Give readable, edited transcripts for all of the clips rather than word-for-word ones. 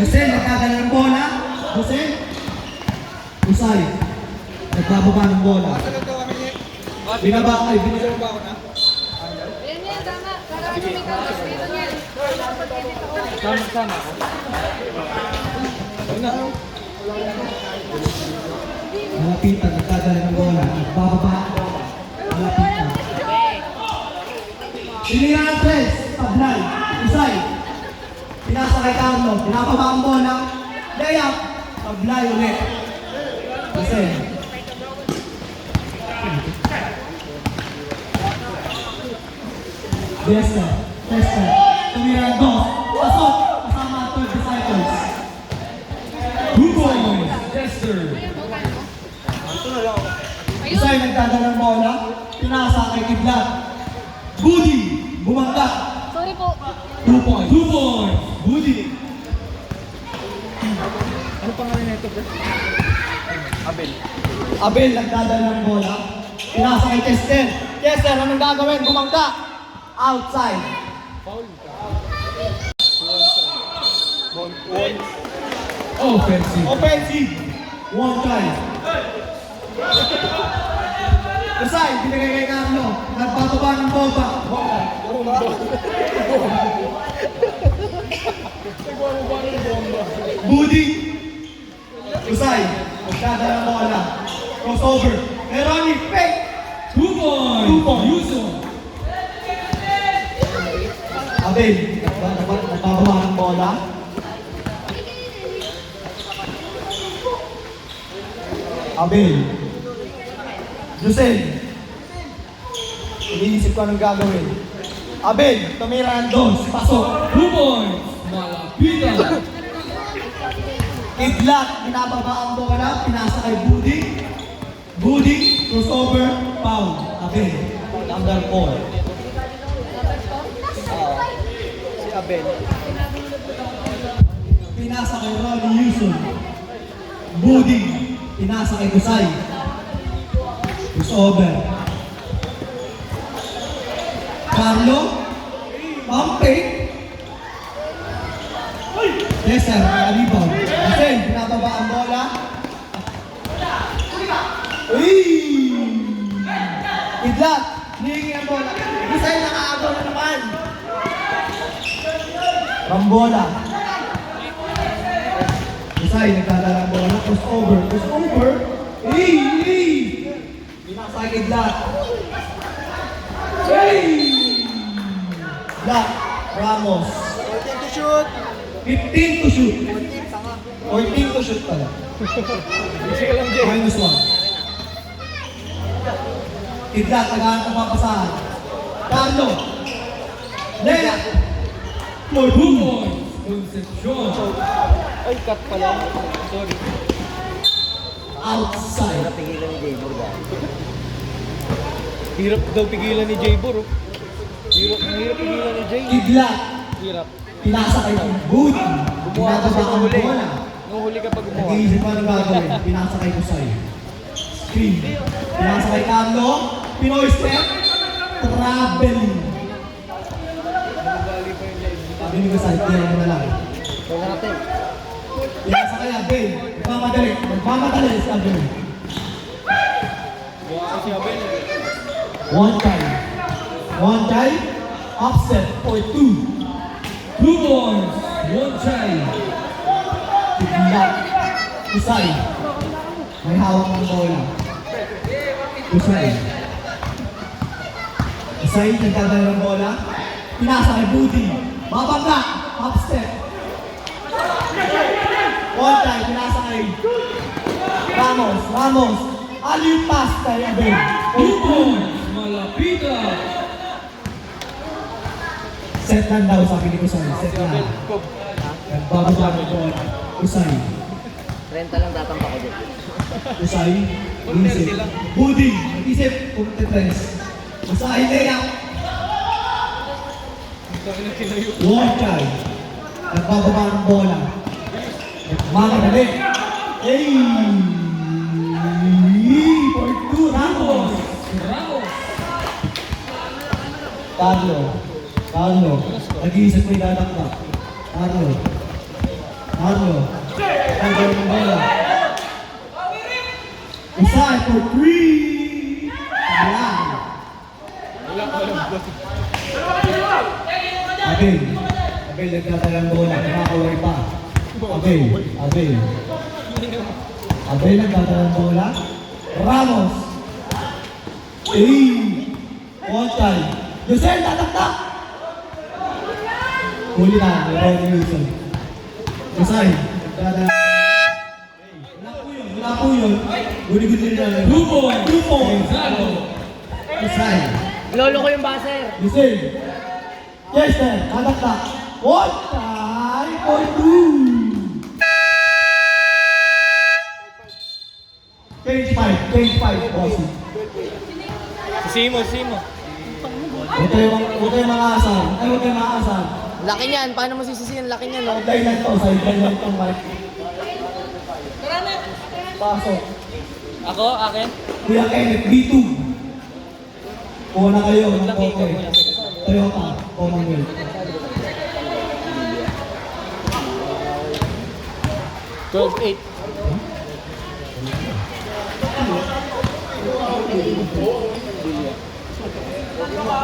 Jose, nagkagala ng bola. Jose. Usay. Nagbababa ng bola. Binaba ay binaba ba ako na? Ayan yan, tama. Para ano may kapas dito niyan. Sama ako. Malapitan, nagkagala ng bola. Nagbababa ng bola. Malapitan. Sinira ang tres. Tablay. Usay. Pinasa kay Carlo. Pinapaba ang bola. Layup. Tablay ulit. Jose. Desta. Desta. Tumira ang dos. Pasok. Kasama ang 12 disciples. 2 points. Dester. Usay nagdadala ng bola. Pinasa kay Kidlat. Budi. Bumangga. Sorry po. 2 points. 2 points. Budi. Ano pangalan na ito, bro? Abel. Abel nagdadala ng bola. Pinasa kay Chester. Chester, anong gagawin? Bumangga. Outside. Foul ka. One. Offensive. Offensive. One time. Usay, binigay kay Carlo. Nagpapaba ng bomba. Budi. Usay, nagdadala ng bola. Crossover. Meroni, fake. 2 points. 2 points. Yuso. Abel, nagpapaba ng bola. Abel. Josel. Iniisip ko anong gagawin. Abel, tumira ng dos. Pasok. 2 points. Malapitan. Kidlat, pinababa ang bola. Pinasa kay Budi. Budi, crossover, foul. Abel, number 4. Si Abel. Pinasa kay Ronnie Yuson. Budi, pinasa kay Gusay. Crossover. Carlo, pumping. Cesar, rebound. Josel, pinababa ang bola. Uy! Kidlat, hihingi ang bola. Gusay, nakaagaw na naman. Rambola. Gusay, nagdadala ang bola. Crossover. Crossover. Pinasa kay Kidlat. Kidlat. Ramos. 14 to shoot. 15 to shoot. 14 to shoot pala. Easy ka lang, Jay. Minus 1. Kidlat, tagahan ang papasahan. Carlo. Lea. For 2 points. Concepcion. Ay, cut pala. Sorry. Outside. Pigilan ni Jaybor ba? Hirap daw pigilan ni Jaybor. Oh. Hirap pigilan ni Jay. Kidlat. Hirap. Pinasa kay Budi. Gumawa kasi Pinababa nung ang huli. bola. Nung huli ka pa gumawa. Nag-iisip pa ng gagawin. Pinasa kay Kusay. Screen. Pinasa kay Carlo. Pinoy step. Traveling. Nabali pa yung Jaybor. Sabi ni Kusay, tira mo na lang. Kaya natin. Pinasa kay Abel. Magmamadali. Magmamadali si Abel. Gawa si Abel. One time. One time. Offset for 2. 2 points. One time. Kidlat. Kusay. May hawak ng bola. Kusay. Kusay, nagdadala ng bola. Pinasa kay Budi. Babangga. Upstep. One time, pinasa kay Ramos. Ramos. Alley pass kay Abel. 2 points. Malapitan. Set lang daw, sabi ni Kusay. Set Si Abel. lang. Kob. Nagbababa ng bola. Kusay. 30 lang tatampa ko dito. Usay, isip. Budi, isip, kumtetres. Usay, Lea. Ang dami na tinayo. One time. Nagbababa ng bola. Nagmamadali. Hey! For 2, Ramos. Ramos. Carlo. Nag-iisip mo yung dadakta. Carlo. Marlo. Tagalan ng bola. Isay for 3. Ayan. Abel. Abel nagdadala ng bola. Kumakaway pa. Abel. Abel. Abel nagdadala ng bola. Ramos. One time. Yusel, tataktak! Huli na. Ronnie Wilson. Yusay. Nagdadala. Wala po yun. Guni-guni na. 2 points. Yusay. Lolo ko yung baser. Yusel. Chester. Tataktak. One time for 2. Change 5, bossy. Simo. Huwag kayo mga asal. Ay, huwag kayo mga asal. Laki niyan. Paano mo sisisiyan? Laki niyan, no? Sideline lang to, sideline lang to, Mike. Pasok. Ako, akin. Kuya Kenneth, B2. Kuha na kayo ng kote. Toyota, Commonwealth. 12-8.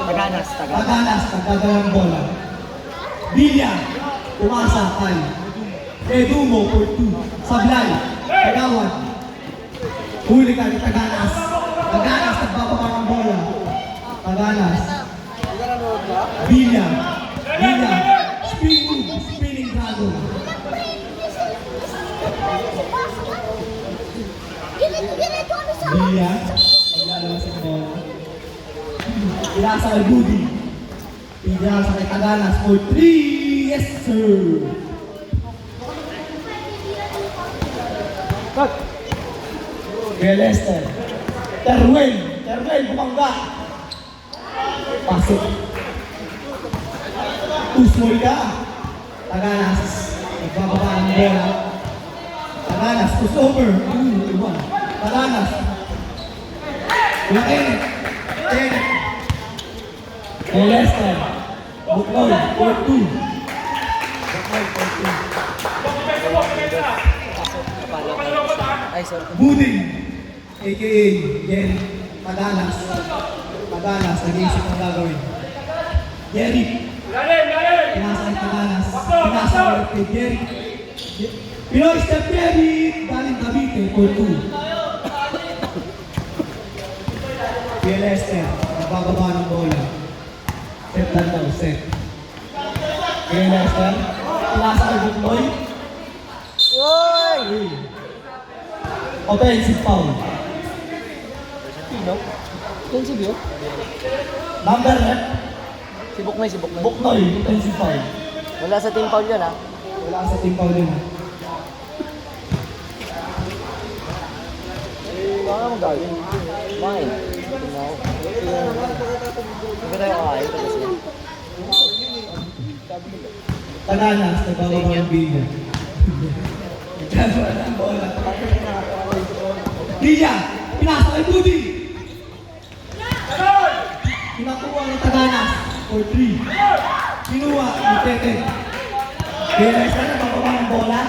Taganas. Taganas, nagdadalang bola. Bilya, umasa, kay. Edumo for 2. Sablay, Tagawan. Huli ka ni Taganas. Taganas, nagbababa ng bola. Taganas. Bilya. Spinning dragon. Bilya. Naglalabas ang bola. Pinasa kay Budi. Pinasa kay Taganas for 3. Yes, sir. Cut. Kay Lester. Terwell, bumangga. Pasok. Usmoy ka. Taganas. Nagbababa ng bola. Taganas, push over. Iwan. Taganas. Kuya Kenneth. Kay Lester. Buknoy, for 2. Ay, sorry. Buding, a.k.a. Yen, Taganas, nag-iisip ang gagawin. Jerry, pinasa kay Taganas, pinasa ulit kay Jerry. Pinoy step Jerry, galing Cavite for 2. Kay Lester, nagbababa ng bola. Set lang daw, set. Kay Lester, pinasa kay Buknoy. Uy! Offensive foul. Sino? Offensive yun? Number rep, Si Buknoy. Buknoy, offensive foul. Wala sa team foul yun, ha? Wala ka sa team foul yun. Baka mo gawin. Mine. Tingnan ko. Hindi tayo kakain. Tapos yan. Taganas, nagbababa ng bilya. Nagkagawa ng bola. Bilya, pinasa kay Budi. Pinakuha ng Taganas for 3. Kinuha ni Tete. Realize na nagbababa ng bola.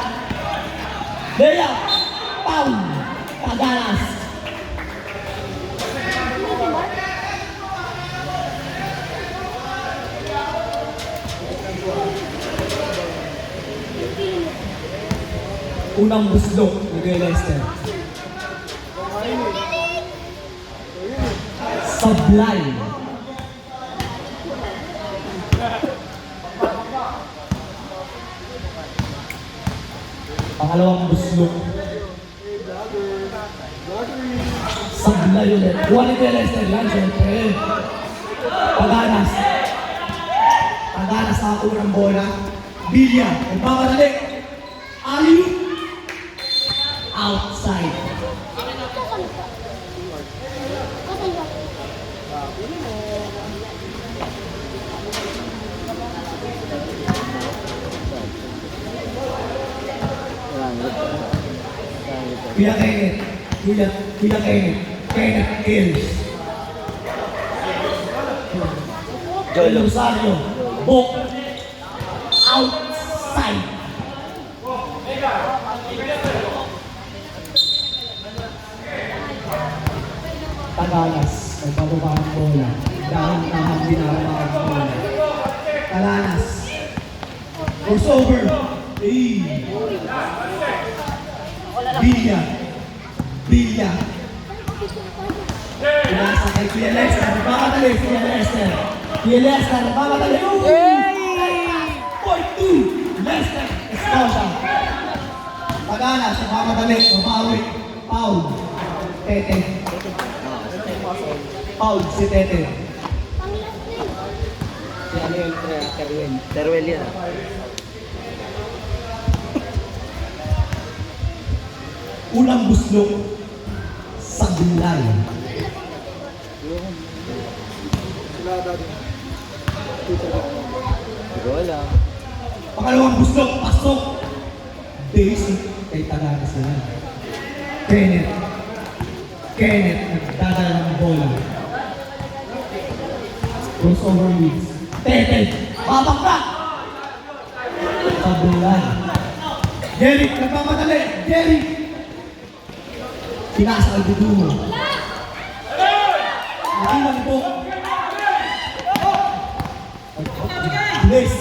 Leia, foul. Taganas. Unang buslok ni Kuya Lester. Sablay. Pangalawang buslok. Sablay ulit. Kuha ni Kuya Lester yan, siyempre. Taganas. Taganas sa unang bola. Bilya. Nagpapadali. Alley-oop. Outside. Kuya Kenneth. Kenneth kills. Joel Rosario. Book. Outside. Tagalas, nagbababa ang bola. Dahil naman binababa ang bola. Tagalas. Crossover. Villa. Villa. Pinasa kay Kuya Lester. Nagmamadali, Kuya Lester. Kuya Lester, nagmamadali. Point 2. Lester. Escocia. Tagalas, nagmamadali. Mabawi. Foul. Tete. Foul si Tete. Si ano yung Terwell? Terwell yan. Unang buslok sa gulay. Wala. Pangalawang buslok, pasok. Basic kay Tagalas na yan. Kenneth. Kenneth, nagdadala ng bola. Crossover leads. Tete, babangka! Sa gulay. Jeric, nagmamadali. Jeric! Pinasa kay Dudumo. Nakilang po. Bliss.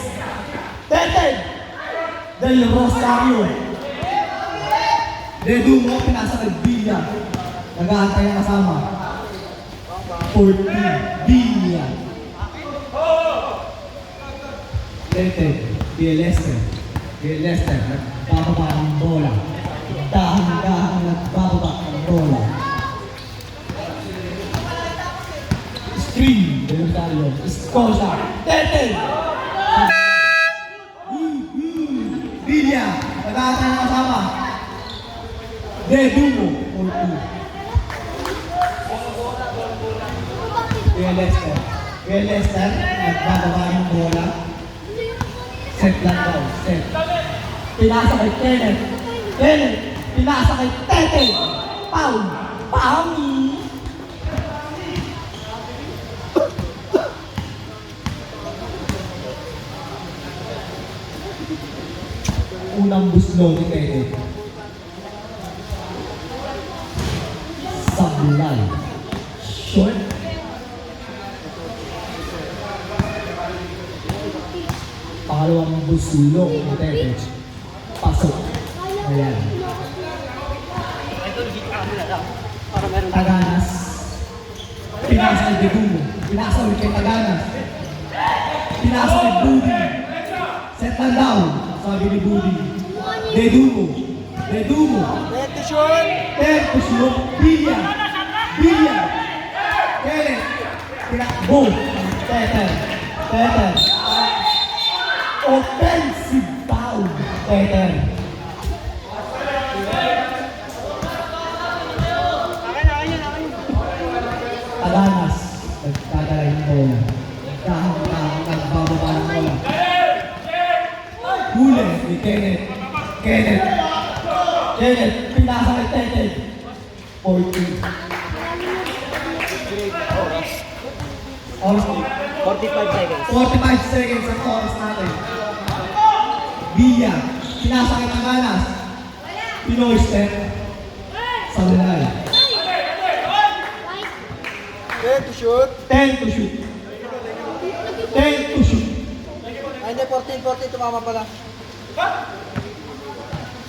Tete! Del Rosario. Dedumo, pinasa kay Villa. Nag-aantay ang kasama. 14. Villa. Tete. Kuya Lester. Kuya Lester. Nagbababa ang bola. Dahan-dahan nagbababa ang bola. Screen. Del Rosario. Escocia. Tete! Villa. Nag-aantay ang kasama. Dedumo. 14. Kuya Lester. Kuya Lester, nagbababa yung bola. Set lang daw. Set. Pinasa kay Kenneth. Kenneth, pinasa kay Tete. Foul. Pami. Unang buslo ni Tete. Sablay. Short. Pangalawang busulong ni Tete. Pasok. Ayan. Taganas. Pinasa kay Dedumo. Pinasa ulit kay Taganas. Pinasa kay Budi. Set lang daw. Sabi ni Budi. Dedumo. Dedumo. Let to shoot! Tempo shoot. Villa. Villa. Kenneth. Tinakbo. Tete. Tete. Offensive foul. Tete. Taganas. Nagkadala yung bola. Dahan-dahan nagbababa ng bola. Huli ni Kenneth. Kenneth. Kenneth. Pinasa kay Tete. 14. Oras. 45 seconds. 45 seconds ang oras natin. Villa. Pinasa kay Taganas. Pinoy step. Sa Lunay. 10 to shoot. 10 to shoot. 10 to shoot. Ay, hindi, 14 tumama pala.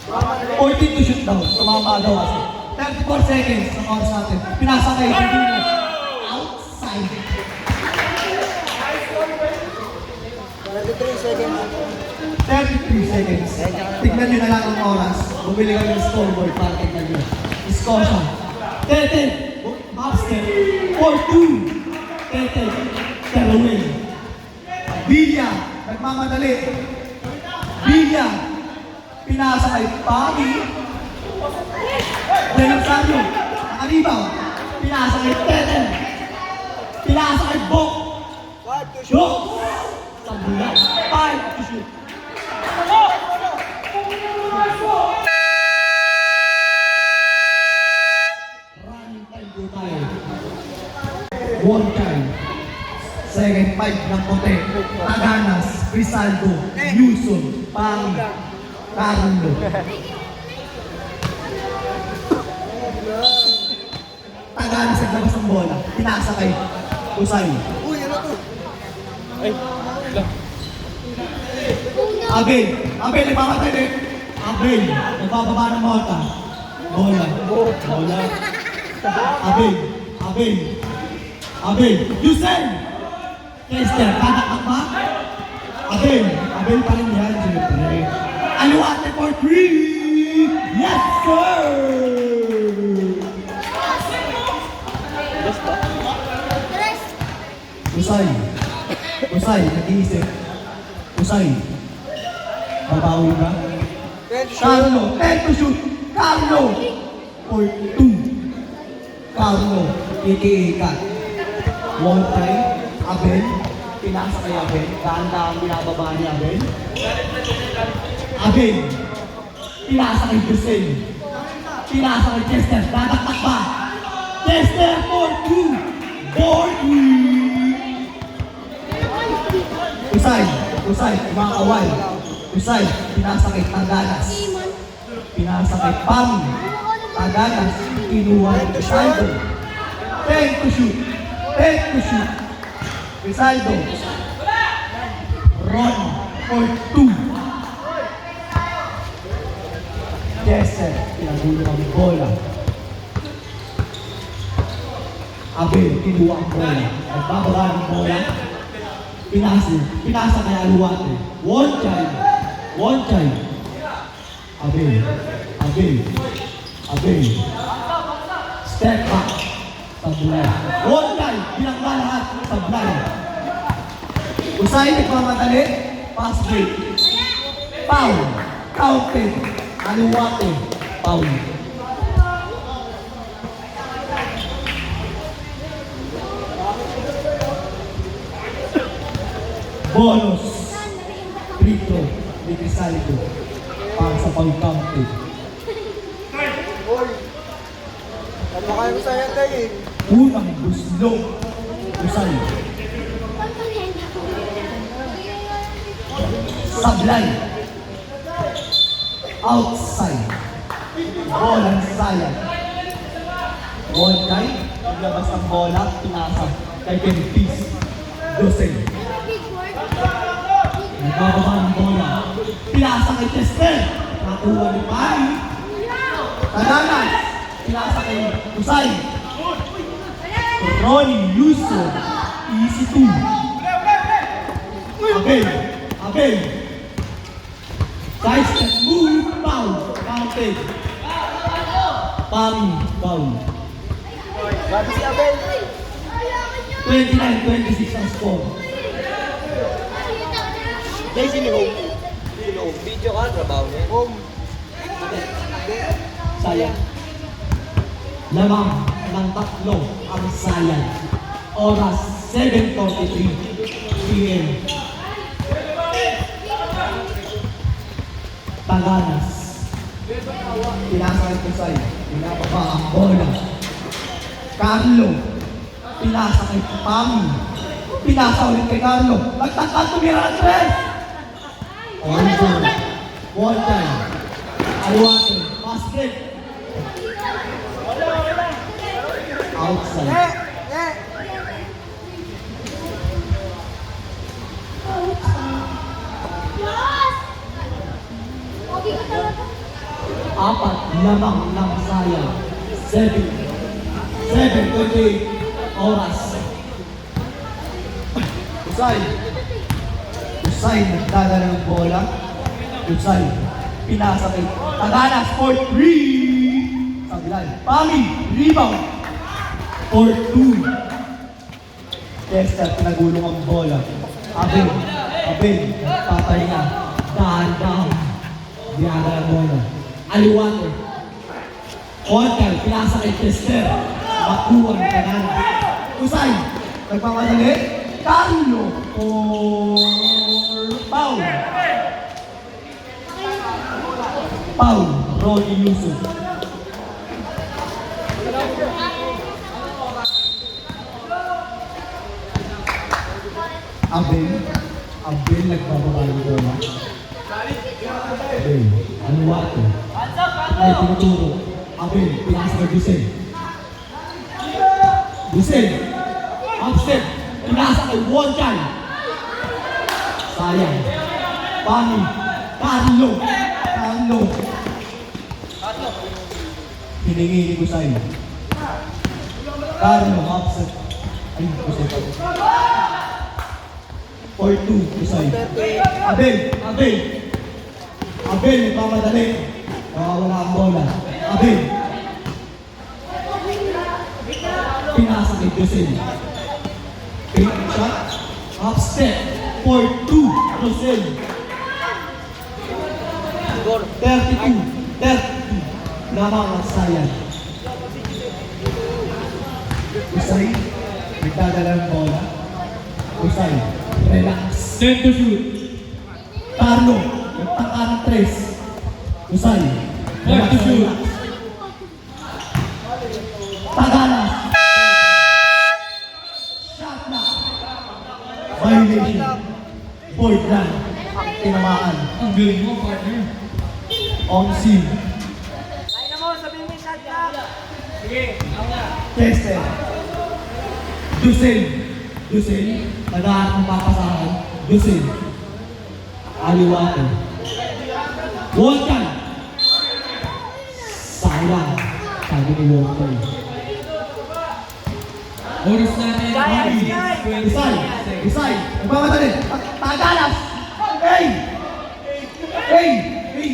14 to shoot daw. Tumama daw kasi. 34 seconds ang oras natin. Pinasa kay Dudumo. Outside. 33 seconds. 33 seconds. Tignan nyo na lang ang oras. Bumili kami ng scoreboard para tignan nyo. Escocia. Tete. Upstep. 4-2. Tete. Terwell. Villa. Nagmamadali. Villa. Pinasa kay Pagi. Del Rosario. Nakalibaw. Pinasa kay Tete. Pinasa kay Bok. 5 to Bok. Sa bulan. 5 to shoot. Running time po tayo. One time. Second 5 ng Pote. Taganas. Rizaldo. Yuson. Pang. Carlo. Taganas naglabas ng bola. Pinasa kay Usay. Uy, ano to? Ay, lang. Abel. Abel, nagmamatay din. Abel. Nagbababa ng mota. Bola. Bola. Abel. Abel. Abel. Yusel! Kester, tatakak ba? Abel. Abel pa rin yan, siyempre. Aluate for 3! Yes, sir! Basta. Usay. Usay, nag-iisip. Usay. Babawi ba? 10 to shoot. Carlo, 10 to shoot. Carlo. For 2. Carlo, aka One time, Abel. Pinasa kay Abel. Dahan-dahan binababa ni Abel. Abel. Pinasa kay Gisel. Pinasa kay Chester. Tataktak ba? Chester for 2. For 3. Usay. Usay. Kumakaway. Usay. Pinasa kay Taganas. Pinasa kay Pam. Taganas. Kinuha ni Rizaldo. 10 to shoot. 10 to shoot. Rizaldo. Ron for 2. Jesse. Pinagulo ang bola. Abel. Kinuha ang bola. Nagbababa ng bola. Pinasa kay Aluate. One child. One child. Abel. Abel. Abel. Step back. Sablay. One child. Binangga lahat. Sablay. Usay nagmamadali. Pass break. Foul. Counted. Aluate. Foul. Bonus. Free throw. Ni Crisaldo. Para sa pag-counted. Uy. Ano kaya mo sa'yo tayo eh? Unang guslo. Usay. Sablay. Outside. Bolang sayang. One time, naglabas ng bola, pinasa kay Ken Peace. Doseng. Nagbababa ng bola. Pinasa kay Chester. Nakuha ni Pari. Taganas. Pinasa kay Usay. Ronnie Yuso. Easy 2. Abel. Abel. Side step move. Foul. Counted. Pari. Foul. Grabe si Abel. 29-26 ang score. Dahil sino home? Sino home? Video ka, trabaho niya. Home. Sayang. Lamang ng tatlo ang sayang. Oras 7:43 p.m. Taganas. Pinasa ito sa'yo. Pinababa ang bola. Carlo. Pinasa kay Pami. Pinasa ulit kay Carlo. Nagtatag tumira ng tres. Over. One time. Aluate. Basket. Outside. Apat lamang ng sayang. 7:28 oras. Usay. Usay nagdadala ng bola. Usay. Pinasa kay Taganas for 3. Sabilay. Pami. Rebound. For 2. Chester, pinagulong ang bola. Abel. Abel. Patay na. Dahan-dahan. Biyada ng bola. Aliwater. Hotel. Pinasa kay Chester. Makuha ng Taganas. Usay. Nagpamadali. Carlo. For foul. Foul. Ronnie Yusuf. Abel. Abel nagbababa ng bola. Abel, ano wato? Ay, tinuturo. Abel, pinasa kay Dusel. Dusel, upstep, pinasa kay Wonjan. Sayang. Pani, Carlo. Hiningi ni Kusay. Carlo, upset. Ay, Kusay pa. 4-2, Kusay. Abel, nagmamadali. Nakawala ang bola. Abel. Pinasa kay Dusel. Pink shot. Half step. 4-2. Dusel. 32. Lamang ang sayang. Kusay. Nagdadala ng bola. Kusay. Relax. 10 to shoot. Carlo. Nagtaka ng 3. Kusay. 5 to shoot. Tagalas. Shot na. Violation. Void lang. Tinamaan. Ang galing mo, partner. On scene. Kester. Dusel. Nag-aarap ng papasahan. Dusel. Aliwato. Walton. Sayang. Sabi ni Walton. Oras natin. Isay. Nagmamadali. Tagalas. Hey!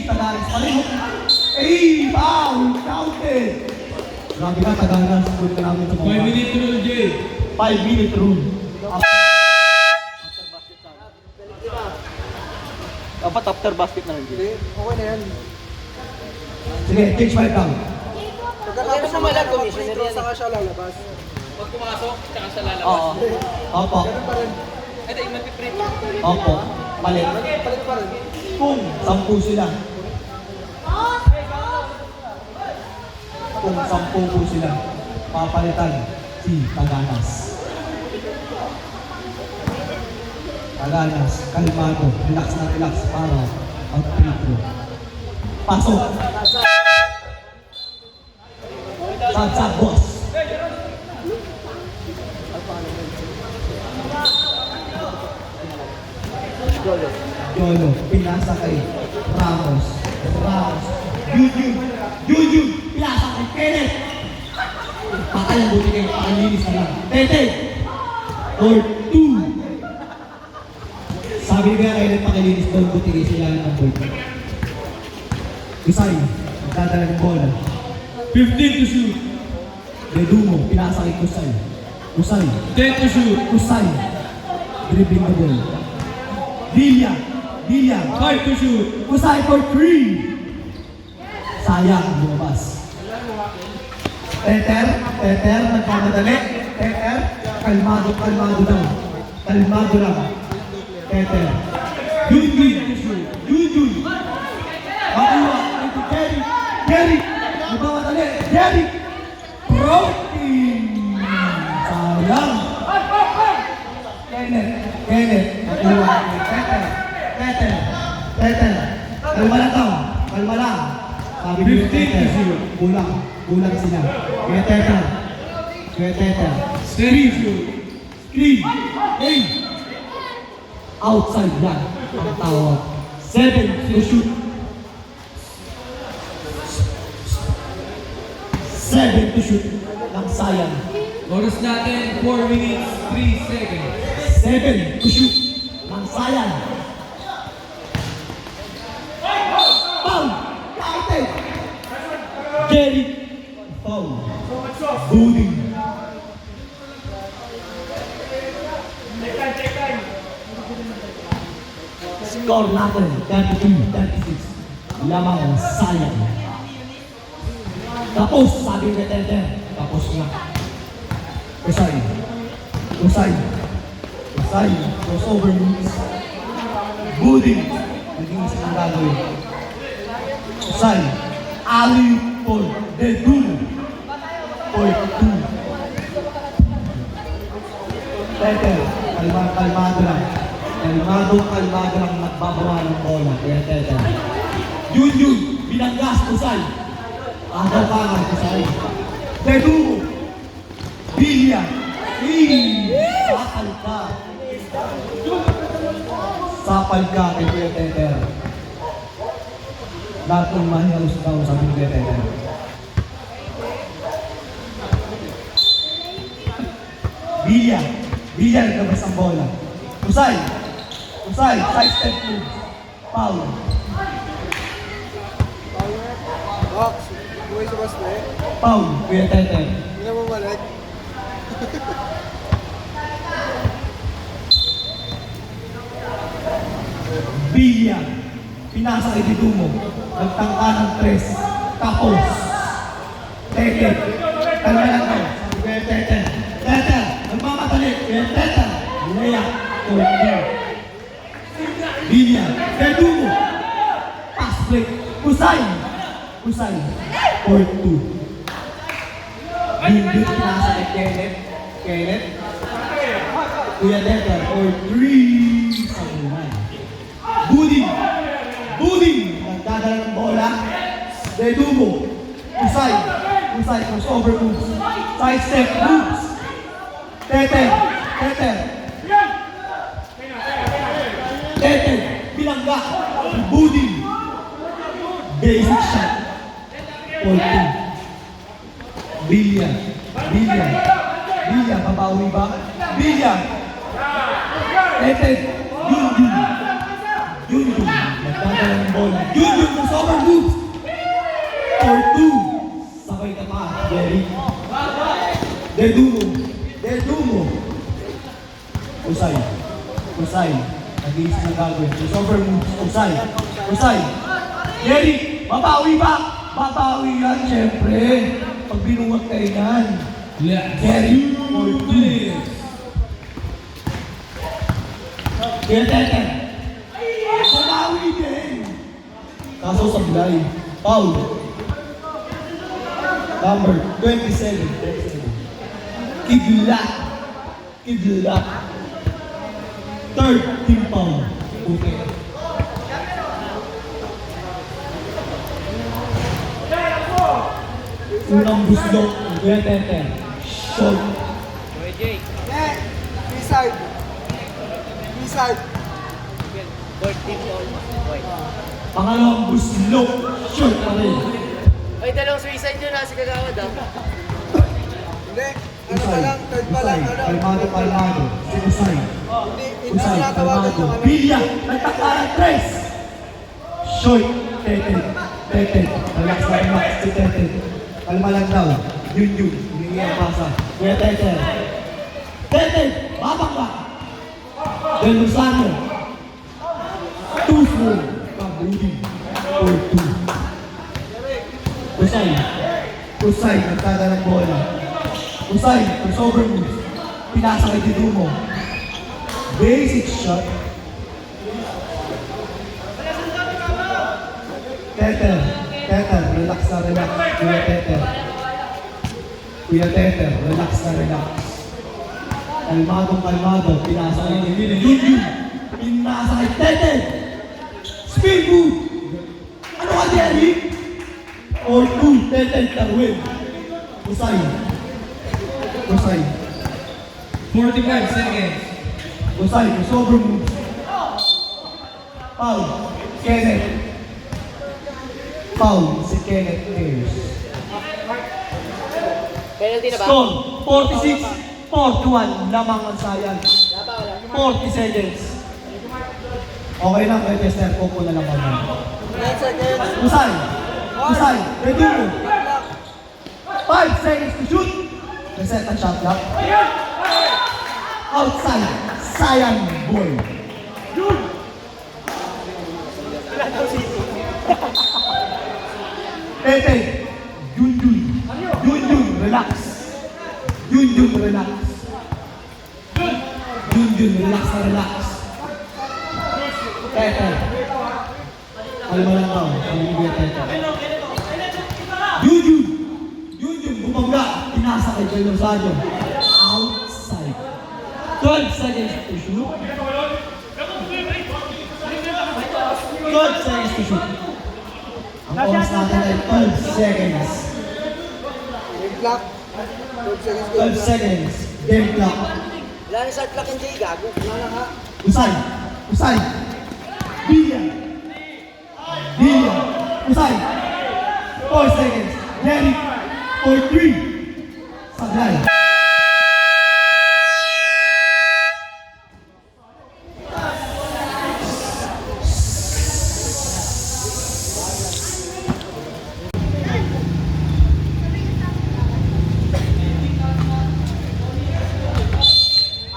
Tagalas pa rin. Hey! Foul! Counted! Grabe ka, Tagalas. Good ka namin sa 5-minute rule, Jay. 5-minute rule. Dapat after basket na rin. Okay na yan. Sige, change my count. Pagkatapos naman lang commissioner yan. Saka siya lalabas. Pag pumasok, tsaka sa lalabas. Oo. Opo. Ganun pa rin. Ito, yung mag-print. Opo. Palit. Palit pa rin. Kung 10 sila. Kung 10 po sila, papalitan si Taganas. Taganas, kalmado, relax na relax para mag-free throw. Pasok! Sagsak, boss! Yolo, pinasa kay Ramos. Yun, pinasa kay Kenneth. Patay ang buti kayo, pakalinis na lang. Tete! Or 2. Sabi nga kayo pakilinis doon, buti kayo sila ng buti. Kusay, nagdadala ng bola. 15 to shoot. Dedumo, pinasa kay Kusay. 10 to shoot. Kusay. Dribbling the ball. Villa. 5 to shoot. Kusay for 3. Sayang, lumabas. Teter, nagkamadali. Teter, kalmado daw. Kalmado lang. Teter. Yun. Makuha, ito Jerry. Nagkamadali. Jerry. Protein. Sayang. Kenneth. Nakuha. Teter. Kalma lang. Sabi niyo 15 to shoot. Bulang sila. Kaya Teter. Screen shoot. Hey! Outside lang ang tawag. 7 to shoot. 7 to shoot ng sayang. Oras natin, 4 minutes, 3 seconds. 7 to shoot ng sayang. Foul! Counted! Jerry! Foul! Booting! Score natin, 32-36. Lamang ang sayang. Tapos, sabi ni Teter. Tapos na. Usay. Crossover moves. Booting. Naging isa ng gagawin. Usay. Alley-oop for Dedumo. For 2. Teter. Kalmado lang. kalmado ang nagbabawa ng bola. Kaya Tete. Yun, binanggas, Kusay. Agaw ka nga, Kusay. Dedumo. Bilya. Sapal ka. Sapal ka kay Kuya Tete. Lahat ng mahihalos daw sa Kuya Tete. Bilya, nagkabas ang bola. Kusay, side step move. Foul. Box. Buhay sa baste. Foul, Kuya Tete. Hindi na mamalik. Bilya, pinasa kay Didumo. Nagtangka ng 3. Tapos. Tete. Kalma lang daw. Sabi Kuya Tete. Tete, nagmamadali. Kuya Tete. Bilya, Bilya, Didumo. Pass break. Kusay. Court 2. Bindut pinasa kay Kenneth. Kuya Tete. Court 3. Sa buhay. Buding! Nagdadala ng bola. Dedumo. Kusay, crossover moves. Side step moves. Tete. Bilangga. Buding. Basic shot. 14. Bilya, babawi ba? Bilya. Tete. Yun. Nagdadala ng bola. Yun, crossover moves. Or 2. Sabay ka pa, Jerry. Dedumo. Usay. Nag-iisip ng gagawin. Crossover moves. Usay. Jerry, babawi ba? Babawi yan, syempre. Pag binungat kayo yan. Jerry, or 2. Kaya Tete. Babawi din. Kaso sablay. Foul. Number 27. Kidlat. Third team foul. Okay. Unang buslok. Kuya Tete. Shot. Yeah. B-side. 14 ball. Pangalawang buslok. Shot pa rin. Ay, dalawang suicide yun si Kagawad Hindi. Ano pa lang, third pa lang. Kalmado. Si Usay. Hindi na natawagan yung ano. Bilya. Nagtaka ng 3. Short. Tete. Relax. Si Tete. Kalma lang daw. Yun. Hindi ang pasa. Kuya Tete. Babang ka. Del Lozano. 2-4. Kabudi. 4-2. Usay. Nagdadala ng bola. Usay. Crossover moves. Pinasa kay Didumo. Basic shot. Tete. Relax. Kuya Tete. Relax. Kalmado. Pinasa kay Didumo. Pinasa kay Tete. Spin move. Ano ka, Jerry? Or 2, Tete, Tarwin. Usay. 45 seconds. Usay, crossover move. Foul. Foul si Kenneth Ayers. Penalty na ba? Score, 46-41. Lamang ang sayang. 40 seconds. Okay lang, kay Tester. Popo na lang kami. 10 seconds. Usay. Ready mo. 5 seconds to shoot. Reset ang shot clock. Outside. Sayang ball. Tete. Yun. Relax. Relax. Tete. Alam mo lang daw. Sabi ni Kuya Tete. Yun. Bumangga. Pinasa kay Del Lozano. Outside. 12 seconds to shoot. 12 seconds to shoot. Ang oras natin ay 12 seconds. Game clock. 12 seconds. 12 seconds. Game clock. Wala na shot clock hindi, gago. Wala na nga. Usay. Usay. Bilya. Bilya. Usay. 4 seconds. Derek. For 3. Sablay.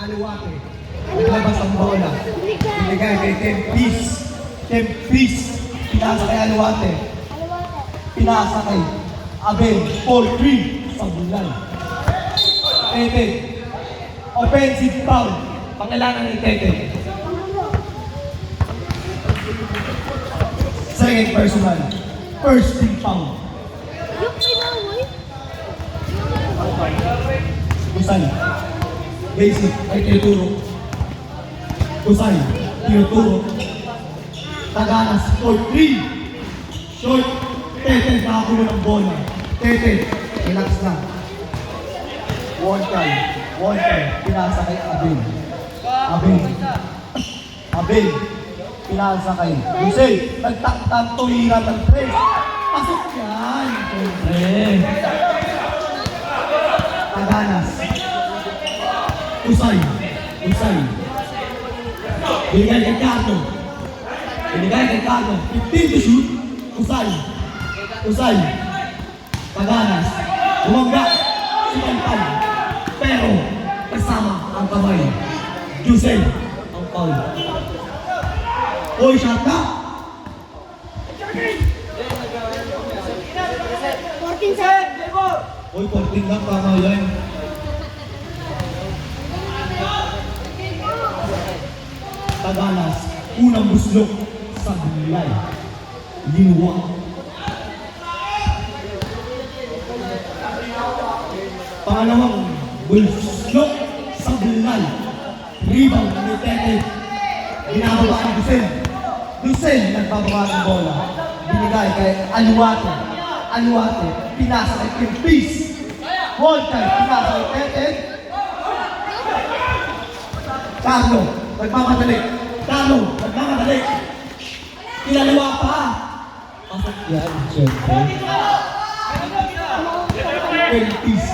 Aluwate. Naglabas ang bola. Binigay kay Tem Peace. Pinasa kay Aluwate. Pinasa kay Abel. 4-3 sa bulay. Tete. Offensive foul. Pangailangan ni Tete. Second personal. First team foul. Yung pinaway. Kusay. Basic. Ay tinuturo. Kusay. Tinuturo. Taganas. 4-3. Short. Tete. Nakakulo ng bola. Tete. Relax lang. One time. Pinasa kay Abel. Abel. Pinasa kay Jose. Nagtaktan tuwiran ng 3. Pasok yan. Siyempre. Taganas. Usay. Binigay kay Carlo. 15 to shoot. Usay. Taganas. Bumangga. Sumalpal. Pero kasama ang kamay. Jose. Ang foul. Oy, shot ka. 14 seconds. Oy, 14 lang. Tama yan. Taganas. Unang buslok sa bulay. Linuwa. Pangalawang buslok sa bulay. Rebound ni Tete. Binababa ni Lucen nagbababa ng bola. Binigay kay Aluwate. Pinasa kay Kim Peace. One time, pinasa kay Tete. Carlo, nagmamadali. Kinaliwa pa. Pasok yan, siyempre. Kim Peace.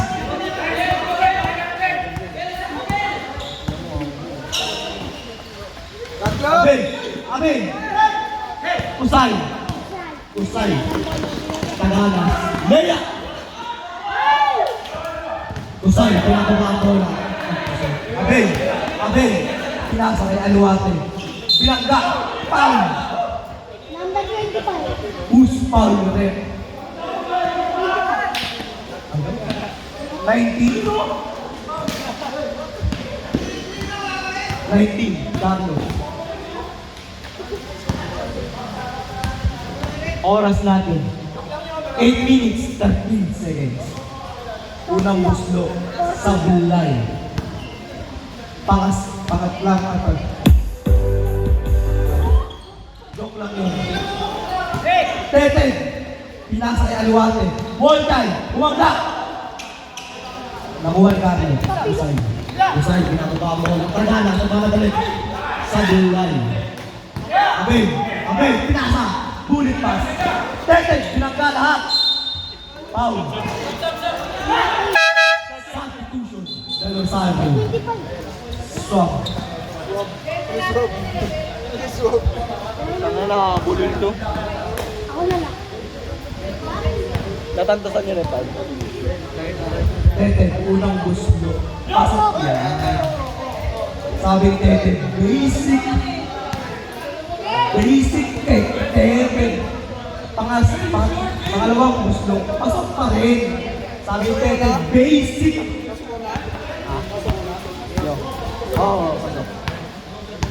Abel. Usay. Taganas. Leia. Usay. Pinababa ang bola. Abel. Pinasa kay Aluwate. Bilangga. Foul. Number 25. Who's foul rin? 19. Carlo. Oras natin. 8 minutes, 13 seconds. Unang muslo sa bulay. Pangatlang atag. Joke lang yun. Tete. Pinasa kay Aluwate. One time. Umangga. Nakuha ka rin. Usay. Pinababa mo. Tagana. Nagmamadali. Sa bulay. Abel. Pinasa. Bullet pass. Tete. Pinangga lahat. Foul. Substitution. Dalo sa akin. Swap. Tanga na, bulol ito. Ako na lang. Natantasan niya na ito. Tete, unang gusto. Pasok yan. Sabi ni Tete, basic kay Tete. Pangalawang gusto. Pasok pa rin. Sabi ni Tete, basic. Oo, pasok.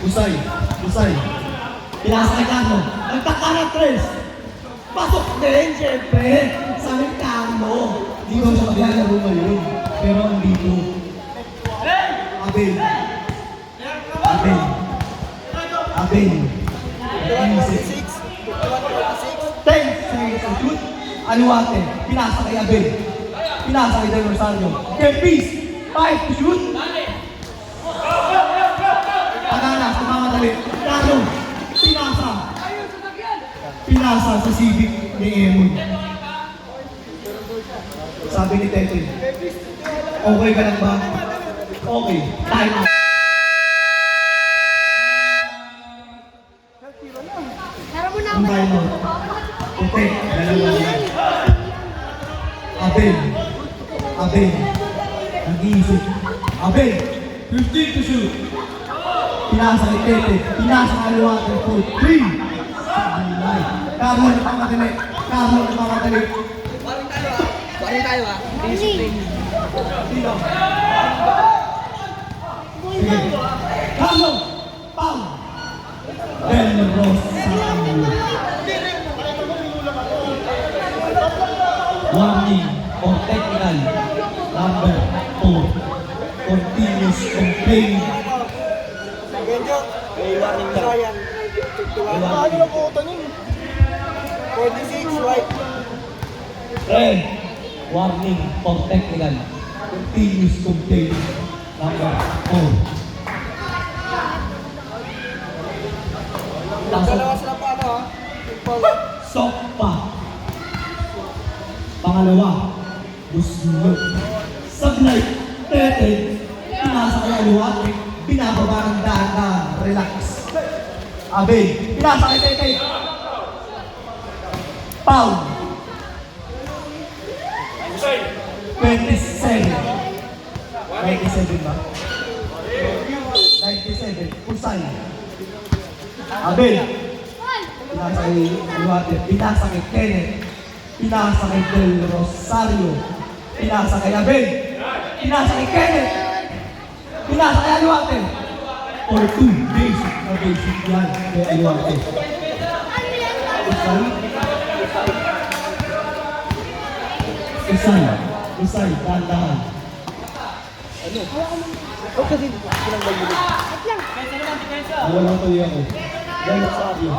Usay. Pinasa kay Carlo. Nagtaka na 3. Pasok din, siyempre. Sabi ni Carlo. Hindi ko siya maglalaro ngayon. Pero andito. Abel. Abel. Abel. Aluate, pinasa kay Abel. Pinasa kay Del Rosario. Kempis, 5 to shoot. Paganas, kumamadali. Carlo, pinasa. Pinasa sa Civic ni Emon. Sabi ni Tete, okay ka lang ba? Okay, time out. Tara mo na Ang time out. Tete, dalawa lang. Abel. Abel. Nag-iisip. Abel. 15 to shoot. Pinasa kay Tete. Pinasa kay Aluate for 3. Carlo na pamatali. Carlo na pamatali. Sino? Sige. Carlo! Pau! Del Rosario. Warning or technical. Number 4. Continuous complaint. Medyo, may warning na. Ryan. Ano lang po ito nun? 46, white. Red. Warning for technical. Continuous complaint. Number 4. Dalawa sila pa ano ha? Sokpa. Pangalawa, Buslo. Sablay, Tete, pinasa kay Aluate, binababa ng dahan-dahan, relax. Abel, pinasa kay Tete. Pau. 27. 97 ba? 97, Pusay. Abel. Pinasa kay Aluate, pinasa kay Kenneth, pinasa kay Del Rosario, pinasa kay Abel, pinasa kay Kenneth, pinasa kay Aluate. Or 2, basic na basic yan kay Aluate. Isay, dahan-dahan. Wala tuloy ako. Dahil sa akin,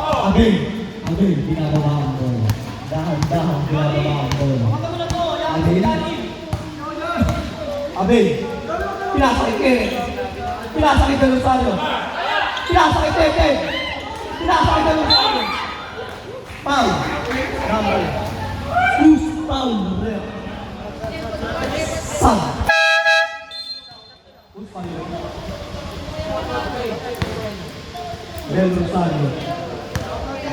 Abel, binababa ang bola. Dahan-dahan, binababa ang bola. Abel, pinasa kay Kenneth, pinasa kay Del Rosario, pinasa kay Tete, pinasa kay Del Rosario. Foul, number, loose foul, red. Sub. Who's foul? Del Rosario.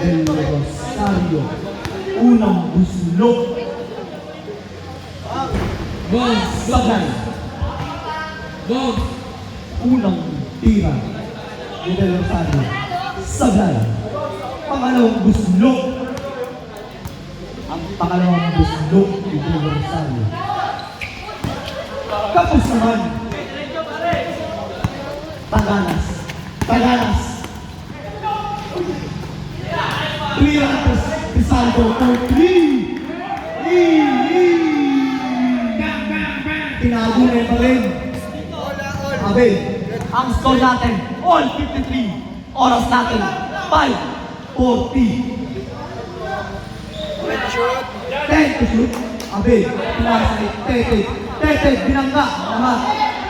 Del Rosario. Unang buslok. Bones. Sablay. Bones. Unang tira ni Del Rosario. Sablay. Pangalawang buslok. Ang pangalawang buslok ni Del Rosario. Kapos naman. Taganas. Taganas. Tira ni Salvo for 3. Tinagunin pa rin. Abel, ang score natin, all 53. Oras natin, 5:40. 10 to shoot. Abel, pinasa kay Tete. Tete, binangga naman.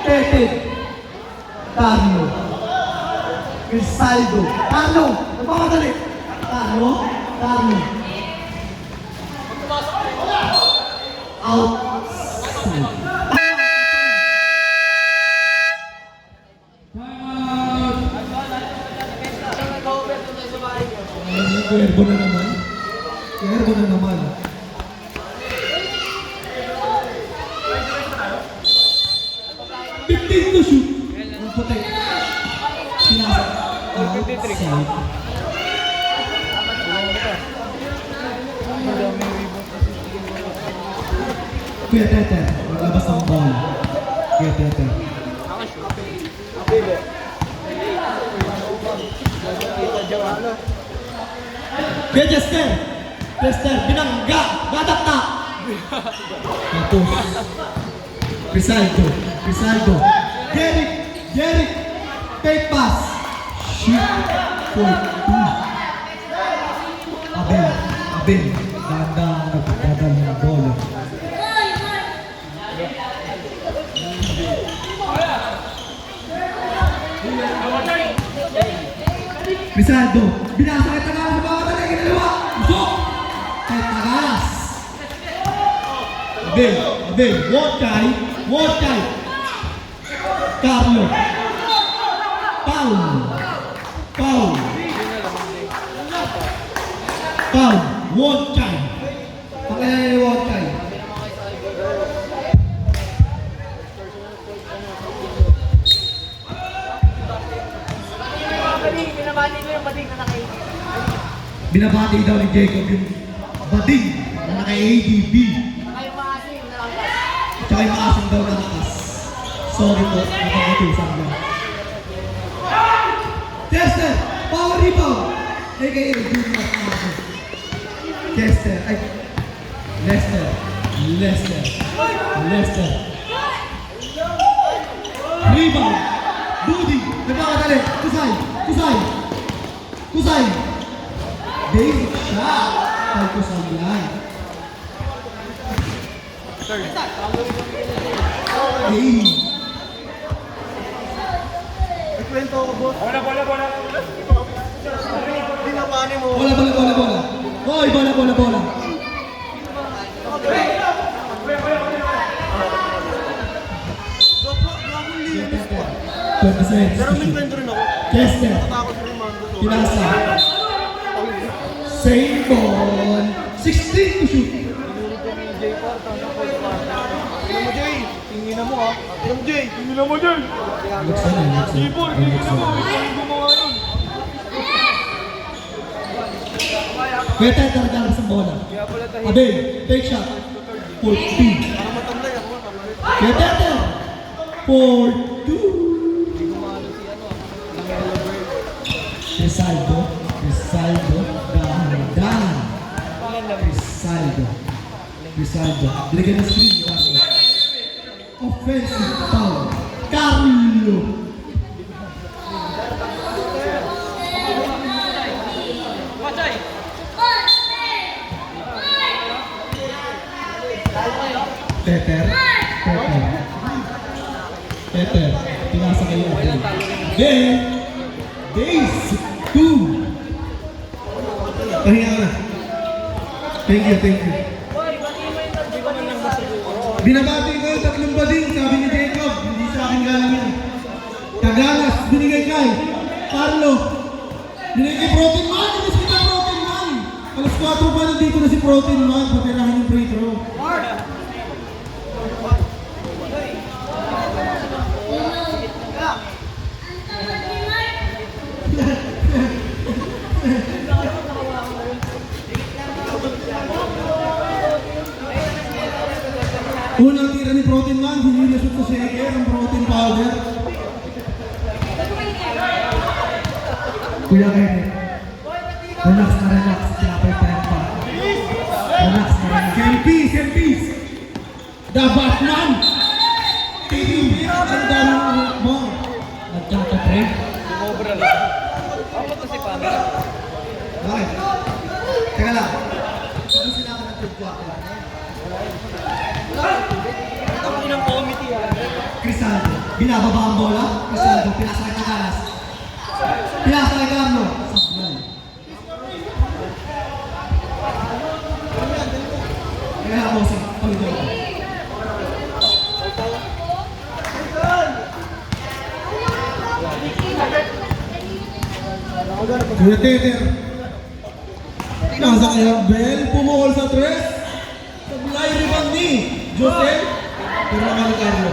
Tete. Carlo. Crisaldo. Carlo, nagpamadali. Carlo. Outside. Kuwerbo na naman. 15 to shoot. Ang puti. Pinasa. Outside. Kuya Tete, maglabas ng ball. Kuya Tete. Kuya Jester, binangga, gatakta. Tapos, Crisaldo, Jeric, take pass, shoot for 2. Abel, dahan-dahan nagdadala Crisaldo. Binasa kay Tagalas sa mga talay. Kinalawa. Usok. Kay Tagalas. Abel. Abel. Wotay. Wotay. Carlo. Paul. Paul. Paul. Wotay. Pakilala ni Wotay. Binabati daw ni Jacob yung bading na naka-ADB. Tsaka yung maasim daw na nakas. Sorry po, nakakatusan lang. Chester! Power rebound! A.K.A. Junior Marcos. Chester, ay... Lester. Lester. Lester. Rebound! Budi! Nagkakadali! Kusay! Kusay! Kusay! Basic shot! Ay Kusay yan. Hey! Nagkwento ako, boss. Bola. Dinamani mo. Bola, bola, bola, bola! Hoy! Bola, bola, bola! Gagong linis pa. 20 Pero may seconds. kwento rin ako. Chester! Takot rin yung mando. Pinasa. Same ball. 16 to shoot. Tingnan mo, Jay. Tingnan mo, ha. Tingnan mo, Jay. Tingnan mo, Jay. Buksan na, buksan. Tingnan mo. Ikaw yung gumawa nun. Pwede tayo talaga sa bola. Abel, take shot. 14. Para matamlay ako. Pwede tayo. 4-2. Crisaldo. Crisaldo. Dahan. Crisaldo. Crisaldo. Bilagyan ng screen. Offensive foul. Carlo. Peter. Peter. Pinasa kayo. Then, Days 2. Pahinga ka na. Thank you. Binabati ko yung tatlong bading, sabi ni Jacob. Hindi sa akin galing yan. Tagalas, binigay kay Carlo. Binigay kay Protein Man. Inis kita Protein Man. Alas 4 pa nandito na si Protein Man. Patirahin yung free throw. Unang tira ni Protein Man, hindi na shoot sa shaker, ang protein powder. Kuya Kenneth, relax na relax, pinapay-pay pa. Relax na relax. Selfies! The Batman! TV! Ang dami ng work mo. Nagkaka-trade. Sumobra lang. Ako to si Pamela. Bakit? Teka lang. Ano sila ka ng third quarter? Ang inang committee, ha. Crisaldo, binababa ang bola. Crisaldo, pinasa kay Tagalas. Pinasa kay Carlo. Sablay. Kaya ako sa pagdito. Kuya Teter. Nasa kaya Bell, pumukol sa tres. Sablay rebound ni Joseph. Pero naman ni Carlo.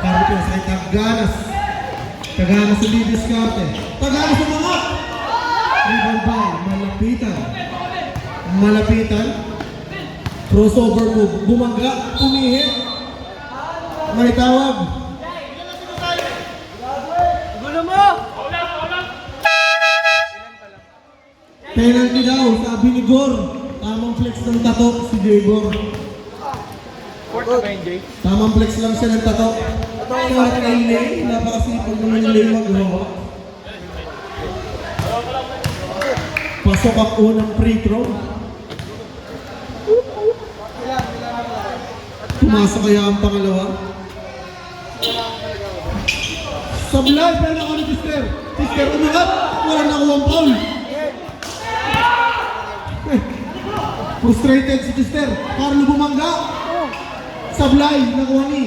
Carlo pinasa kay Tagalas. Tagalas sa lead diskarte. Tagalas sa mga. Rebound by Malapitan. Crossover move. Bumangga. Pumihit. May tawag. Gulo mo! Penalty daw, sabi ni Gor. Tamang flex ng tato si Jegor. Fourth na ba yun, Jay? Tamang flex lang siya ng tato. Kaya kay Lay, napakasipag naman ni Lay mag-gawa. Pasok ang unang free throw. Pumasok kaya ang pangalawa. Sablay, pero ako nag-step Chester. Chester umangat. Walang nakuha ang foul. Frustrated si Chester. Carlo bumangga. Sablay, nakuha ni.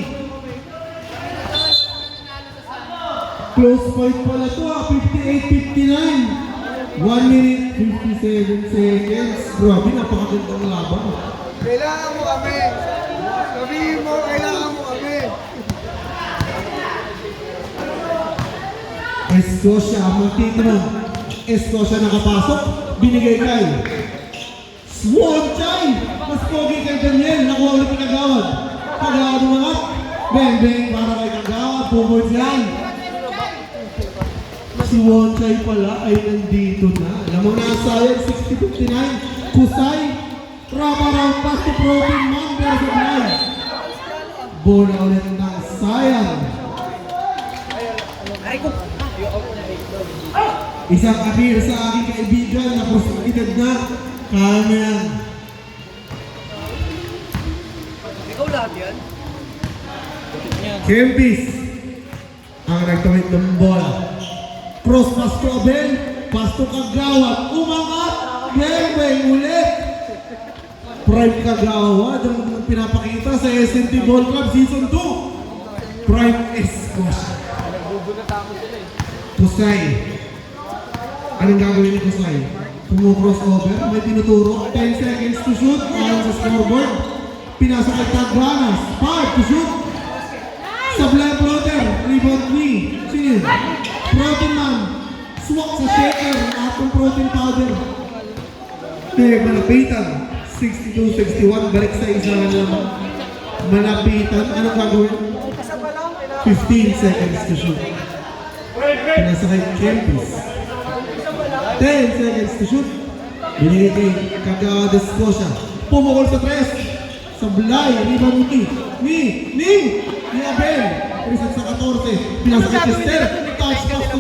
Close fight pala to 58-59. 1 minute 57 seconds. Grabe, napakagandang laban. Kailangan mo kami. Sabihin mo, kailangan mo kami. Escocia, magtitanong. Escocia nakapasok. Binigay kay Swanchay. Mas pogi kay Daniel. Nakuha ulit yung Kagawad. Kagawad umangat. Bang bang para kay Kagawad. 2 points yan. Si Wanchay pala ay nandito na. Alam mo na, sayang 60-59. Kusay. Wrap around pass to Protein Man versus Sablay. Bola ulit ng sayang. Isang appeal sa aking kaibigan na prosecuted na. Kaya mo yan. Ikaw lahat yan? Kempis ang nagtawid ng bola. Cross pass to Abel, pass to Kagawad, umangat, bang ulit. Prime Kagawad ang pinapakita sa SNT Ball Club Season 2. Prime Escocia. Kusay. Anong gagawin ni Kusay? Kumu-crossover, may tinuturo, 10 seconds to shoot, ayon sa scoreboard. Pinasa kay Tagbanas, 5 to shoot. Sablay floater, rebound ni. Sino yun? Protein Man. Swak sa shaker. Atong protein powder. Malapitan. 62-61. Balik sa isa lang. Malapitan. Anong gagawin? 15 seconds to shoot. Pinasa kay Kempis. 10 seconds to shoot. Binigay kay Kagawad Escocia. Pumukol sa 3. Sablay. Rebound ni Abel. Reset sa 14. Pinasa kay Chester. Touch pass to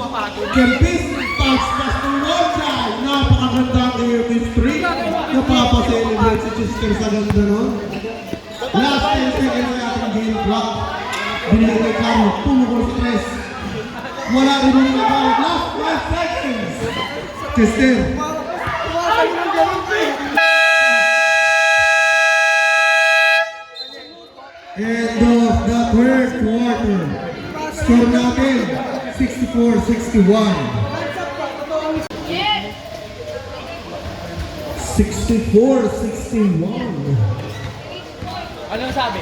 Kempis. Touch pass to Wanchay. Napakaganda ang Kempis 3. Napapaselebrate si Chester sa ganda nun. Last 10 seconds na ating game clock. Binigay kay Carlo. Pumukol sa 3. Wala rin yung nagawag. Last 5 seconds. Chester. Tumakay ng ganun ko eh. End of the third quarter. Score natin, 64-61. 64-61. Anong sabi?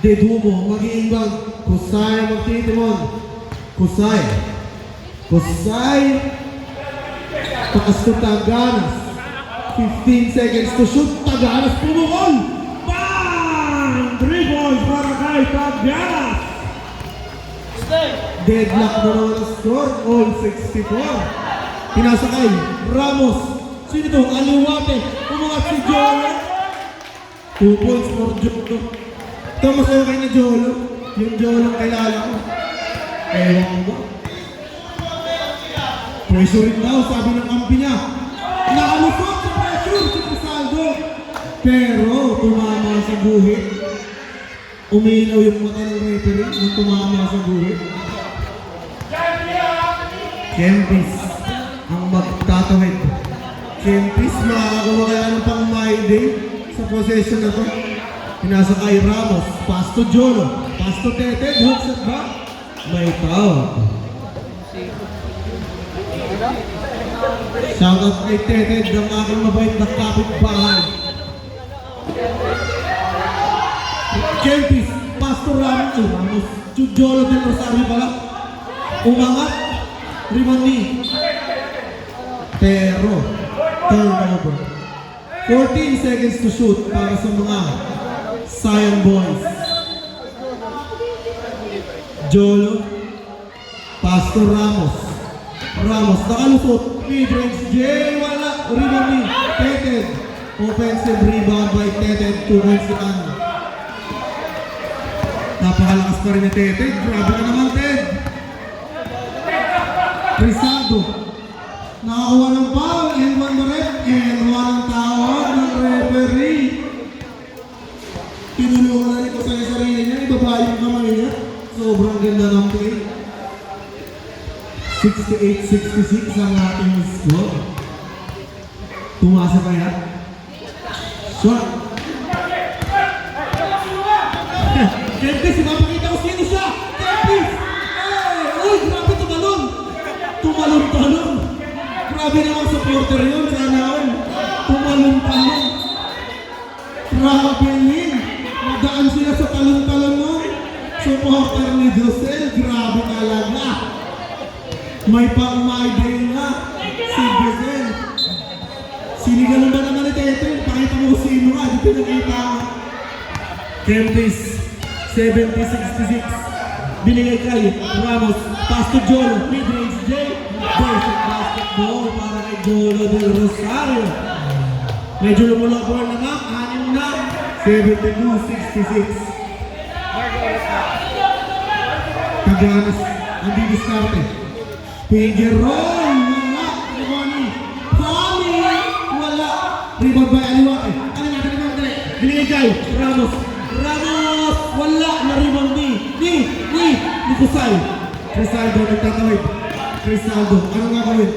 Dedumo, mag-iimbang. Kusay, magtitimon. Kusay. Takas to Taganas. 15 seconds to shoot. Taganas pumukol. Bang! 3 points para kay Taganas. Deadlock na naman ang score. All 64. Pinasa kay Ramos. Sino to? Aliwate. Umangat si Jolo. 2 points for Jolo. Ito mas okay na Jolo. Yung Jolo ang kilala ko. Ewan ko ba? Pressure rin daw, sabi ng kampi niya. Nakalusot sa pressure si Crisaldo. Pero tumama sa guhit. Umilaw yung mata ng referee nung tumama sa guhit. Kempis ang magtatawid. Kempis makakagawa kaya ng pang my day sa possession na to. Pinasa kay Ramos. Pass to Jolo. Pass to Tete. Hook shot ba? May tao. Shoutout kay Tete ng aking mabait na kapitbahay. Kempis, Pastor Ramos, Jolo del Rosario pala. Umangat, Rimani. Pero, turnover. 14 seconds to shoot para sa mga Zion Boys. Jolo, Pastor Ramos, nakalusot. Mid-range, Jay, wala. Rimani, Teted. Offensive rebound by Teted. 2 points si Ano. Napakalakas pa rin ni Teted. Grabe ka naman, Ted. Crisaldo. Nakakuha ng foul. And 1 na rin. And 1 ang tawag ng referee. Tinulungan na nito sa sarili niya. Ibaba yung kamay niya. So, sobrang ganda ng play. 68-66 ang ating score. Tumasa kaya? Shot. Kempis, ipapakita ko sino siya! Kempis! Uy, grabe tumalon! Tumalon-talon! Grabe naman supporter yun, sana all. Tumalon-talon! Grabe yun! Nadaan sila sa talon-talon nun. Supporter ni Josel, grabe talaga! May pang-my-day na si Josel. Sinigalan ba naman ni Tete? Pakita mo kung sino nga, di pinakita mo. Kempis, 70-66. Binigay kay Ramos, pass to Jolo, mid-range J. Basic basketball para kay Jolo del Rosario. Medyo lumulabor na nga, 6 na. 72-66. Taganas, ang didiskarte. Finger roll, wala. Riboni, Tommy, wala. Rebound by Aliwate. Ano natin naman, dali. Binigay kay Ramos. Ramos, wala na rebound ni Kusay. Crisaldo nagtatawid. Crisaldo, anong gagawin?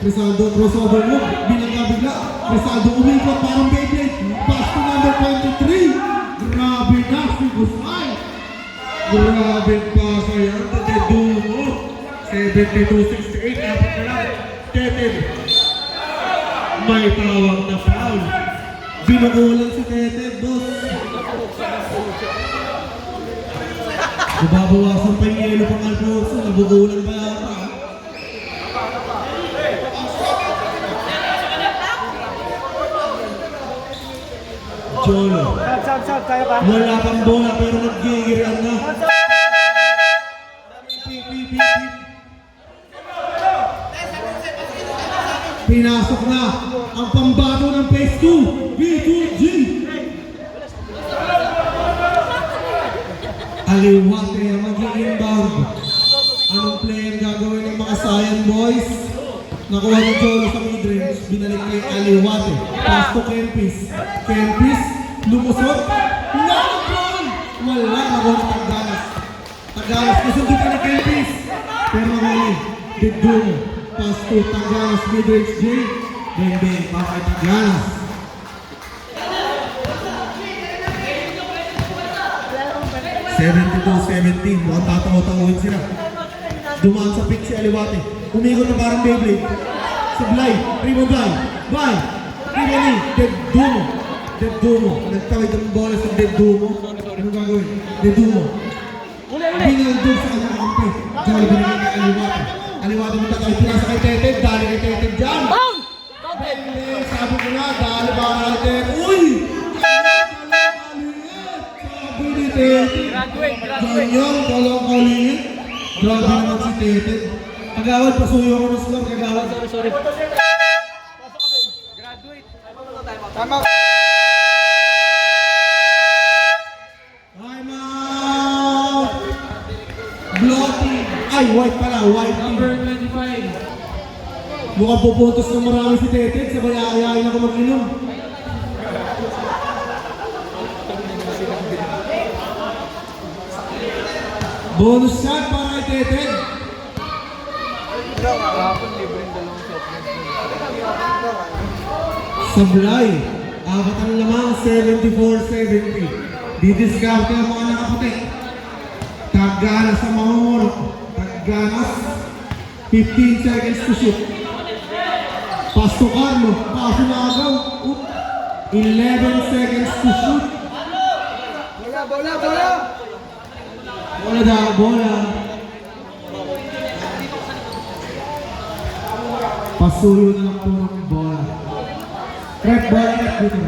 Crisaldo, crossover move, bigla. Crisaldo umikot, parang Beyblade. Pass to number 23. Grabe na si Kusay. Grabe pa siya. Tadedumo. 72-68. Dapat na lang. Teted. May tawag na foul. Binukulan si Teted, boss. Nababawasan pa yung yelo pang Alfonso. Nabugulan pa yata. Jolo. Sab, kaya ba? Wala pang bola pero nag-gigirian na. Pinasok na ang pambato ng phase 2. B2G. Aliwate ang mag-i-inbound. Anong play ang gagawin ng mga Saiyan boys? Nakuha ng Jolo sa midrange. Binalik kay Aliwate. Pass to Kempis. Kempis, lumusot. Nakakon! Wala, nakuha ng Taganas. Taganas, nasundin ka ni Kempis. Pero huli, Didung. Pass to Taganas, midrange J. Beng-beng, pa kay Taganas. (72-17). Mukhang tatawa-tawain sila. Dumaan sa pick si Aliwate. Umikot na parang Beyblade. Sablay, Primo Blay. Riboni, Dedumo. Nagtawid ang bola sa Dedumo. Anong gagawin? Dedumo. Binaldog sa kanyang kampi. Jolo binigay kay Aliwate. Aliwate mo tatawid. Pinasa kay Teted. Dali kay Teted dyan. Sabi ko na, dali ba ka kay Teted? Uy! Sabi ni Teted. Ganyang walang kalit. Grabe naman si Teted. Kagawad, pasuyo ako ng score. Kagawad. Sorry. Tama. Time out! Blocking. Ay, white pala. White team. Number 25. Mukhang pupuntos ng marami si Teted. Sabay aayain ako mag-inom. Bonus shot para kay Teted. Sablay. Apat ang lamang, 74-70. Didiskarte ang mga nakaputi. Taganas ang mamumuro. Taganas. 15 seconds to shoot. Pass to Carlo. Paso na agaw. 11 seconds to shoot. Bola. Bola daw, bola. Pasuyo na lang po ng bola. Red ball, red dito.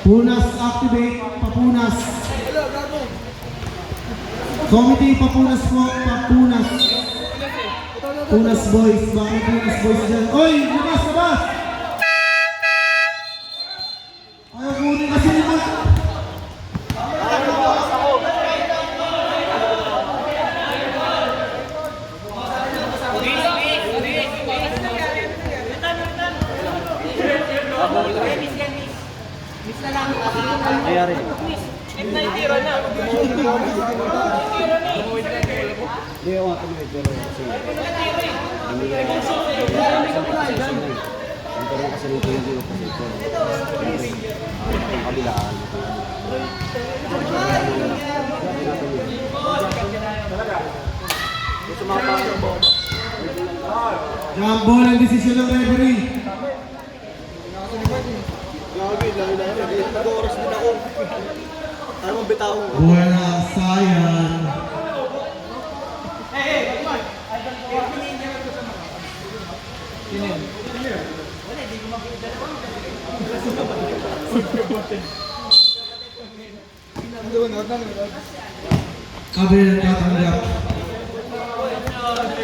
Punas, activate, papunas. Committee, papunas po, papunas. Punas boys, bakit punas boys dyan? Oy, labas! Ayaw kunin kasi naman. Nangyari. Hindi ako nga tumawid pero kasi ang kasi nito yung dito kasi ito ang kabilaan Jump ball ang desisyon ng referee. Gagi, lagi. Nag-oras din ako. Ayaw mong bitaw. Wala, sayang. Abel tatanggap.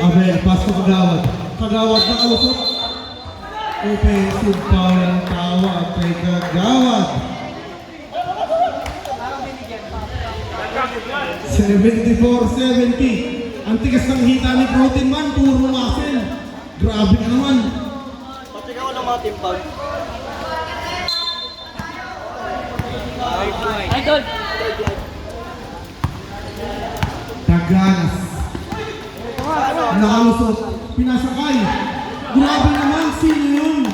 Abel, pass to Kagawad. Kagawad na kalusot. Offensive foul ang tawag kay Kagawad. 74-70. Ang tigas ng hita ni Protein Man, puro muscle. Grabe ka naman. Pati ka ko ng mga timpag. Taganas. Nakalusot. Pinasakay. Grabe naman, sino yun?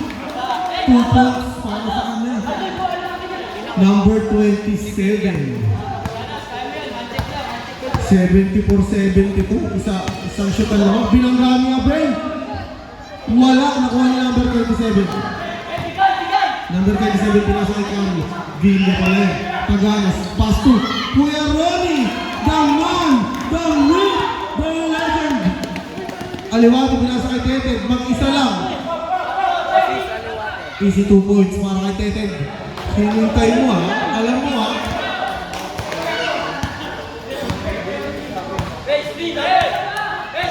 2 points para sa kanya. Number 27. 74-72. Isang shoot ang lang. Binangga niya, Abel. Wala. Nakuha niya number 27. Number 27, pinasakay kami. Villa pala yun. Taganas. Pass to Kuya Ronnie. The man. The myth. The legend. Aliwati, pinasakay Teted. Mag-isa lang. Easy 2 points para kay Teted. Hinintay mo ha. Alam mo ha.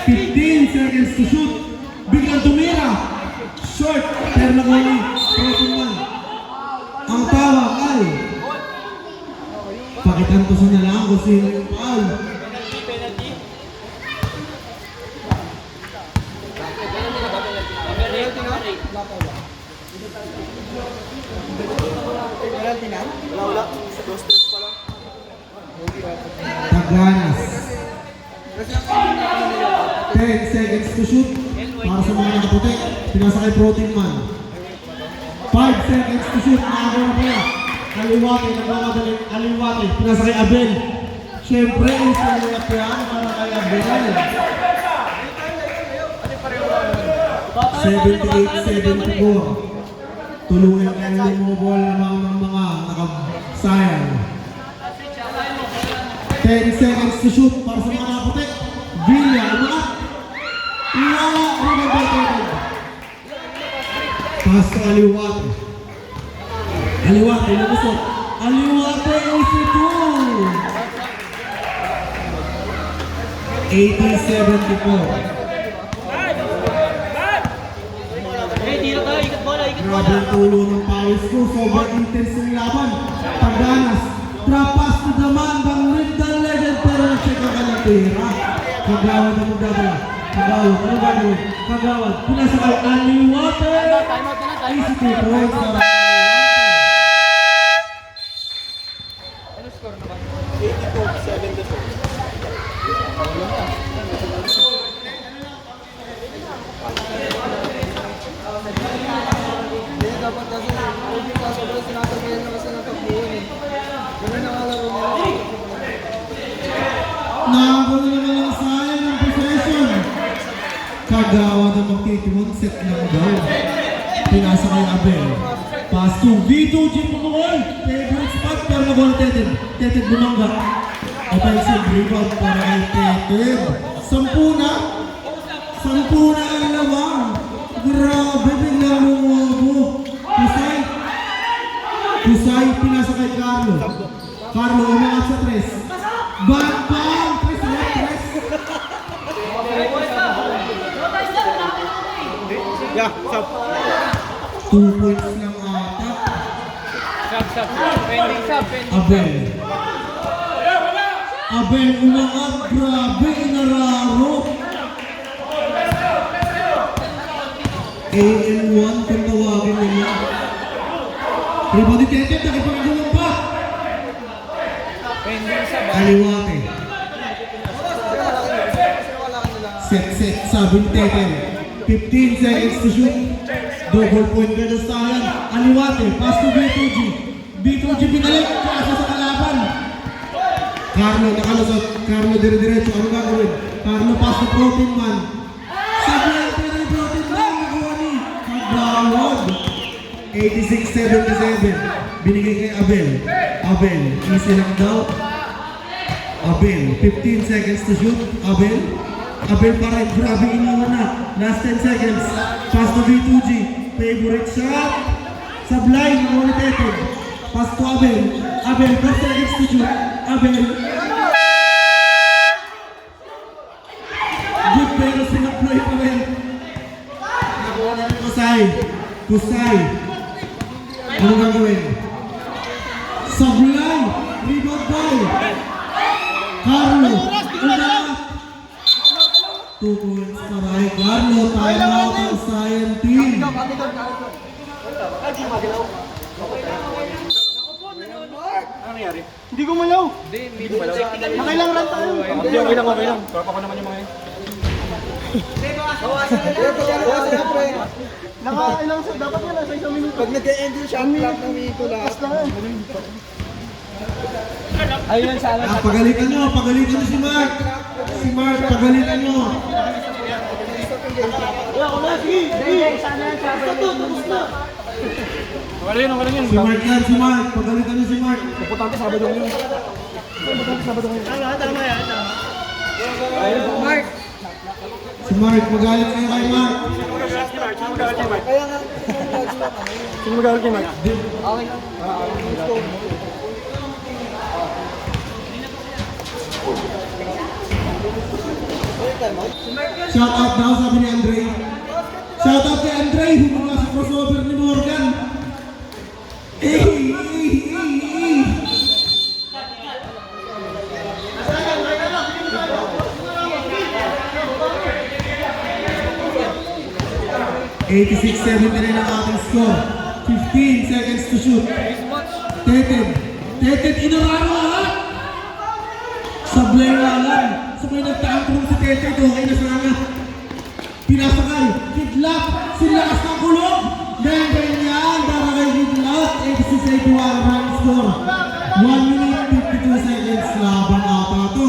15 seconds to shoot. Biglang tumira. Short. Pero nagawin. Protein Man. Ang tawag ay pakitantosan na lang kung sino yung foul. Wala. 2 strokes pa lang. Taganas. 10 seconds to shoot. Para sa mga nakaputi. Pinasa kay Protein Man. 5 seconds to shoot. Nakagawa pa yan. Aliwate. Nagmamadali. Aliwate. Pinasa kay Abel. Siyempre, instant layup yan para kay Abel. 78-74. Tulungan kayo ng mobile ng mga nakasayang. 10 seconds to shoot para sa mga nakaputi. Villa, umangat. Iwala, rebound. Pass to Aliwate. Aliwate, lumusot. Aliwate, easy 2. 80-74. Grabe ang tulo ng pawis ko. Sobrang intense ng laban. Taganas. Drop pass to the man. Bang the legend. Pero nag-check ang kanyang pera. Kagawad ang magdadala. Kagawad. Ano gagawin? Kagawad. Pinasa kay Aliwate. Easy 2 points. 'Di dapat kasi hindi ka sobrang sinasagayan na kasi ng pagbuhin eh. Ganun ang alaro nila. Nakakuha naman ang sayang ng possession. Kagawad ang magtitimon. Set lang daw. Pinasa kay Abel. Pass to Vito G. Pumawal. Favorite spot pero nagawa Teted. Teted bumangga. Offensive rebound para kay Teted. 10 na. 10 na ang lawang. Grabe, biglang lumobo. Pusay, pinasa kay Carlo. Carlo, umangat sa 3. Bang! 3. Yeah, stop. 2 points lang ata. Sub. Pending sub. Abel. Abel, umangat. Grabe, inararo. AN1 kung tawagin nila. Rebound detected, nakipagagawang pa. Aliwate. Set, sabi ni Teten. 15 seconds to shoot. Double point ka doon sa ayan. Aliwate, pass to B2G. B2G pinalik, kaso sa kalaban. Carlo, nakalusot. Carlo, dire-diretso. Ano gagawin? Carlo, pass to Protein Man. Sabihan pa rin Protein Man. Nagawa ni Kagawad. 86-77. Binigay kay Abel. Abel, easy lang daw. Abel, 15 seconds to shoot. Abel pa rin, grabe iniwan na. Last 10 seconds. Pass to B2G. Favorite shot. Sablay, ulit-eted. Pass to Abel. Abel, 4 seconds to shoot. Abel. Good pero sinaploy pa rin. Nagawa na ng Kusay. Ano gagawin? Sablay. Rebound ball. Carlo. Undalat. 2 points para kay Carlo. Time out ang Science team. Hindi ko malaw. Nakailang run tayo. Okay lang. Papa ko naman yung mga yun. Nakailang sa dapat yan nasa isang minuto. Pag nag-end yung shot clock ng minuto lahat. Ayun sa alam. Pagalitan nyo si Mark. Si Mark, pagalitan nyo. Wala ko na, sige. Sana yan siya. Tapos na. Wala yun. Si Mark. Pagalitan nyo si Mark. Importante, Sabado yun. Tama yan. Mark. Si Mark, magalit kayo kay Mark. Kaya nga. Sino mag-aaral kay Mark? Shout out daw, sabi ni Andre. Shout out kay Andre, humula sa crossover ni Morgan. Eh. 86-79 ang ating score. 15 seconds to shoot. Teted, inararo lahat. Sablay nga lang. Sabay nagtangkong si Teted, okay na sana. Pinasakay, kidlap, silakas ng kulog. Dahil ganyan, para kay kidlap, 86-81 ang running score. 1 minute, 52 seconds, laban ata to.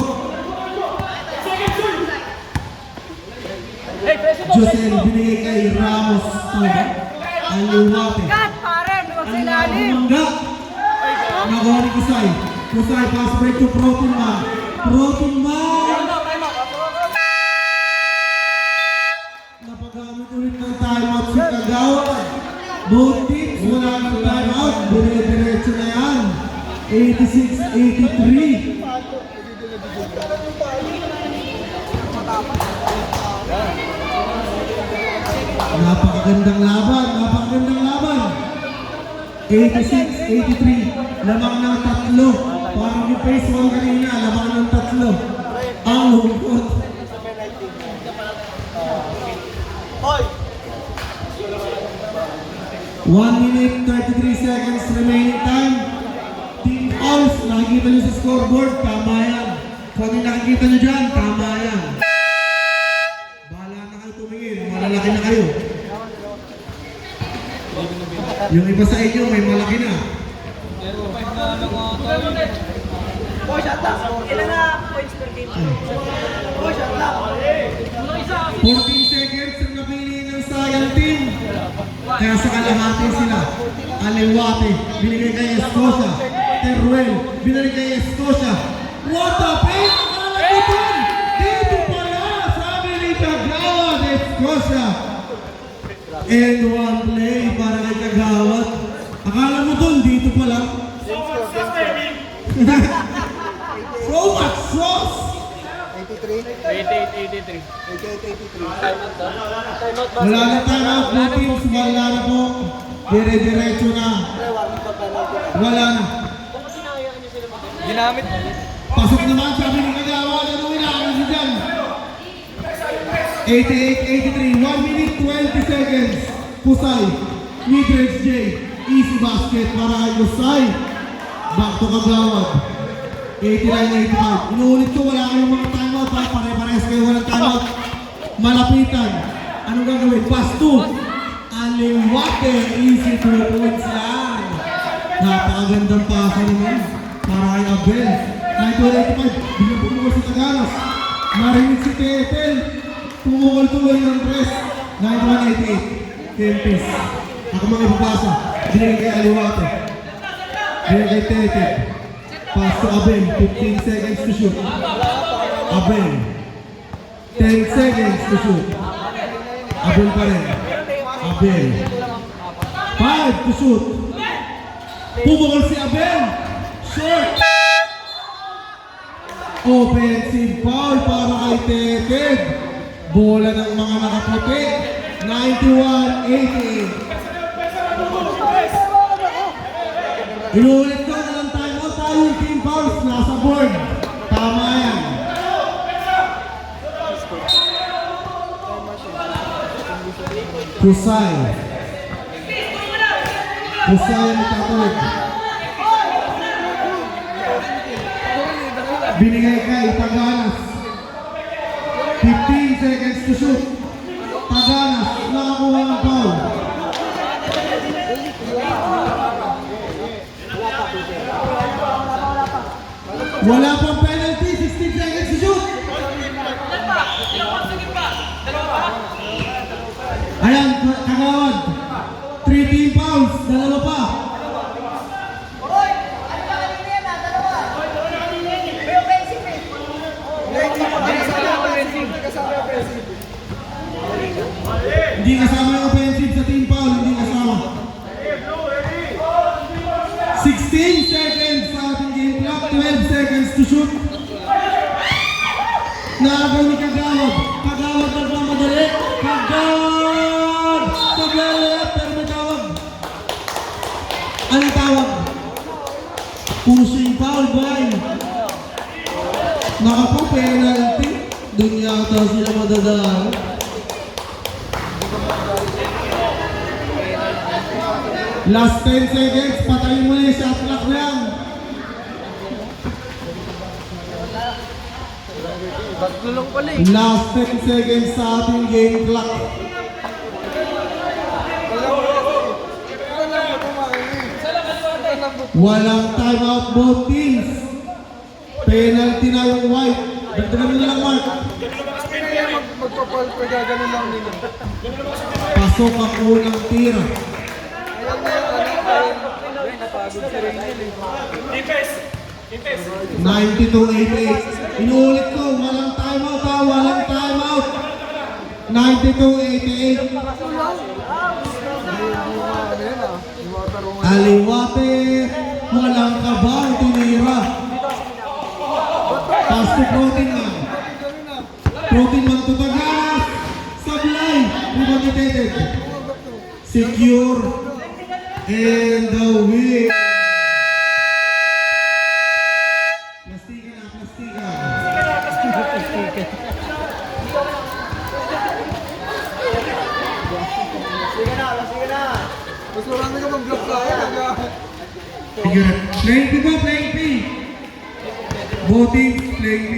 Josel, binigay kay Ramos. Aliwate. Cut, pare. Huwag sa ilalim. Mangga. Nagawa ni Kusay. Kusay, pass break to Protein Man. Napagamit ulit ng timeout si Kagawad. Both teams, wala ng timeout. Dire-diretso na yan. 86-83. Napakagandang laban. 86-83. Lamang ng 3. Parang yung phase 1 kanina, lamang ng 3. Ang lungkot. Hoy! 1 minute, 33 seconds remaining time. Team Owls, nakikita nyo sa scoreboard, tama yan. Kung ano nakikita nyo dyan, tama yan. Bahala na kayo tumingin, malalaki na kayo. Yung iba sa inyo, may malaki na. Boy, shot lang. Ilan na points per game? Boy, shot lang. 14 seconds ang napili ng Science team. Kaya sa kalahati sila. Aliwate, binigay kay Escocia. Teruel, binigay kay Escocia. What a pain! Alam dito pala, sabi ni Kagawad, Escocia. And one play para kay Kagawad. Akala mo doon, dito pala. So much sauce! 83. 88-83. Wala na timeout, blue teams, wala na po. Dire-diretso na. Wala na. Ginamit. Pasok naman, sabi ni Kagawad, ano inaakal siya dyan? 88-83, 1 minute 20 seconds. Pusay, Midridge J, Easy basket para kay Lusay. Back to Kagawad. 89-85. Inuulit ko, wala kayong mga timeout. Pare-parehas kayo walang timeout. Malapitan. Anong gagawin? Pass to Aliwate. Easy 2 points lang. Napakagandang pasa naman para kay Abel. 91-85. Biglang pumukol si Taganas. Marinig si Tetel. Pumukol tuloy ng press. 91-88. Kempis. Ako mga ipapasa. Binigay kay Aliwate. Binigay kay Tetel. Pass to Abel. 15 seconds to shoot. Abel. 10 seconds to shoot. Abel pa rin. Abel. 5 to shoot. Pumukol si Abel. Short. Offensive foul para kay Teted. Bola ng mga nakaputi. 91-88. Inuulit ko, walang timeout tayo yung team fouls. Nasa board. Tama yan. Kusay. Kusay ang tatawid. Binigay kay Taganas. 15 seconds to shoot. Taganas, nakakuha ng foul. Wala pang penalty, 16 seconds to shoot. Ayan, Kagawad. 3 team fouls, dalawa pa. Hindi kasama yung offensive sa team foul, hindi kasama. 16 seconds sa ating game clock, 12 seconds to shoot. Naagaw ni Kagawad. Kagawad nagmamadali. Kagawad! Kagawad! Pero may tawag. Anong tawag? Pushing foul by. Nakapo, penalty. Doon yata sila madadaan. Last 10 seconds, patayin mo na yung shot clock lang. Last 10 seconds sa ating game clock. Walang timeout both teams. Penalty na yung white. Dagdagan mo na lang, Mark. Magpapal pa gaganon lang nila. Pasok ang unang tira. Ayan na yung napagod si Rangel eh. 92-88. Inuulit ko, walang timeout ha, walang timeout. 92-88. Aliwate, walang kabang tinira. Pass to Protein man. Protein man to Taganas. Sablay, rebounded. Secure. And the win. Plastika na, plastika. Mas marami ka mag-block sa akin. Figure. Playing P ba? Playing P. Voting, playing P.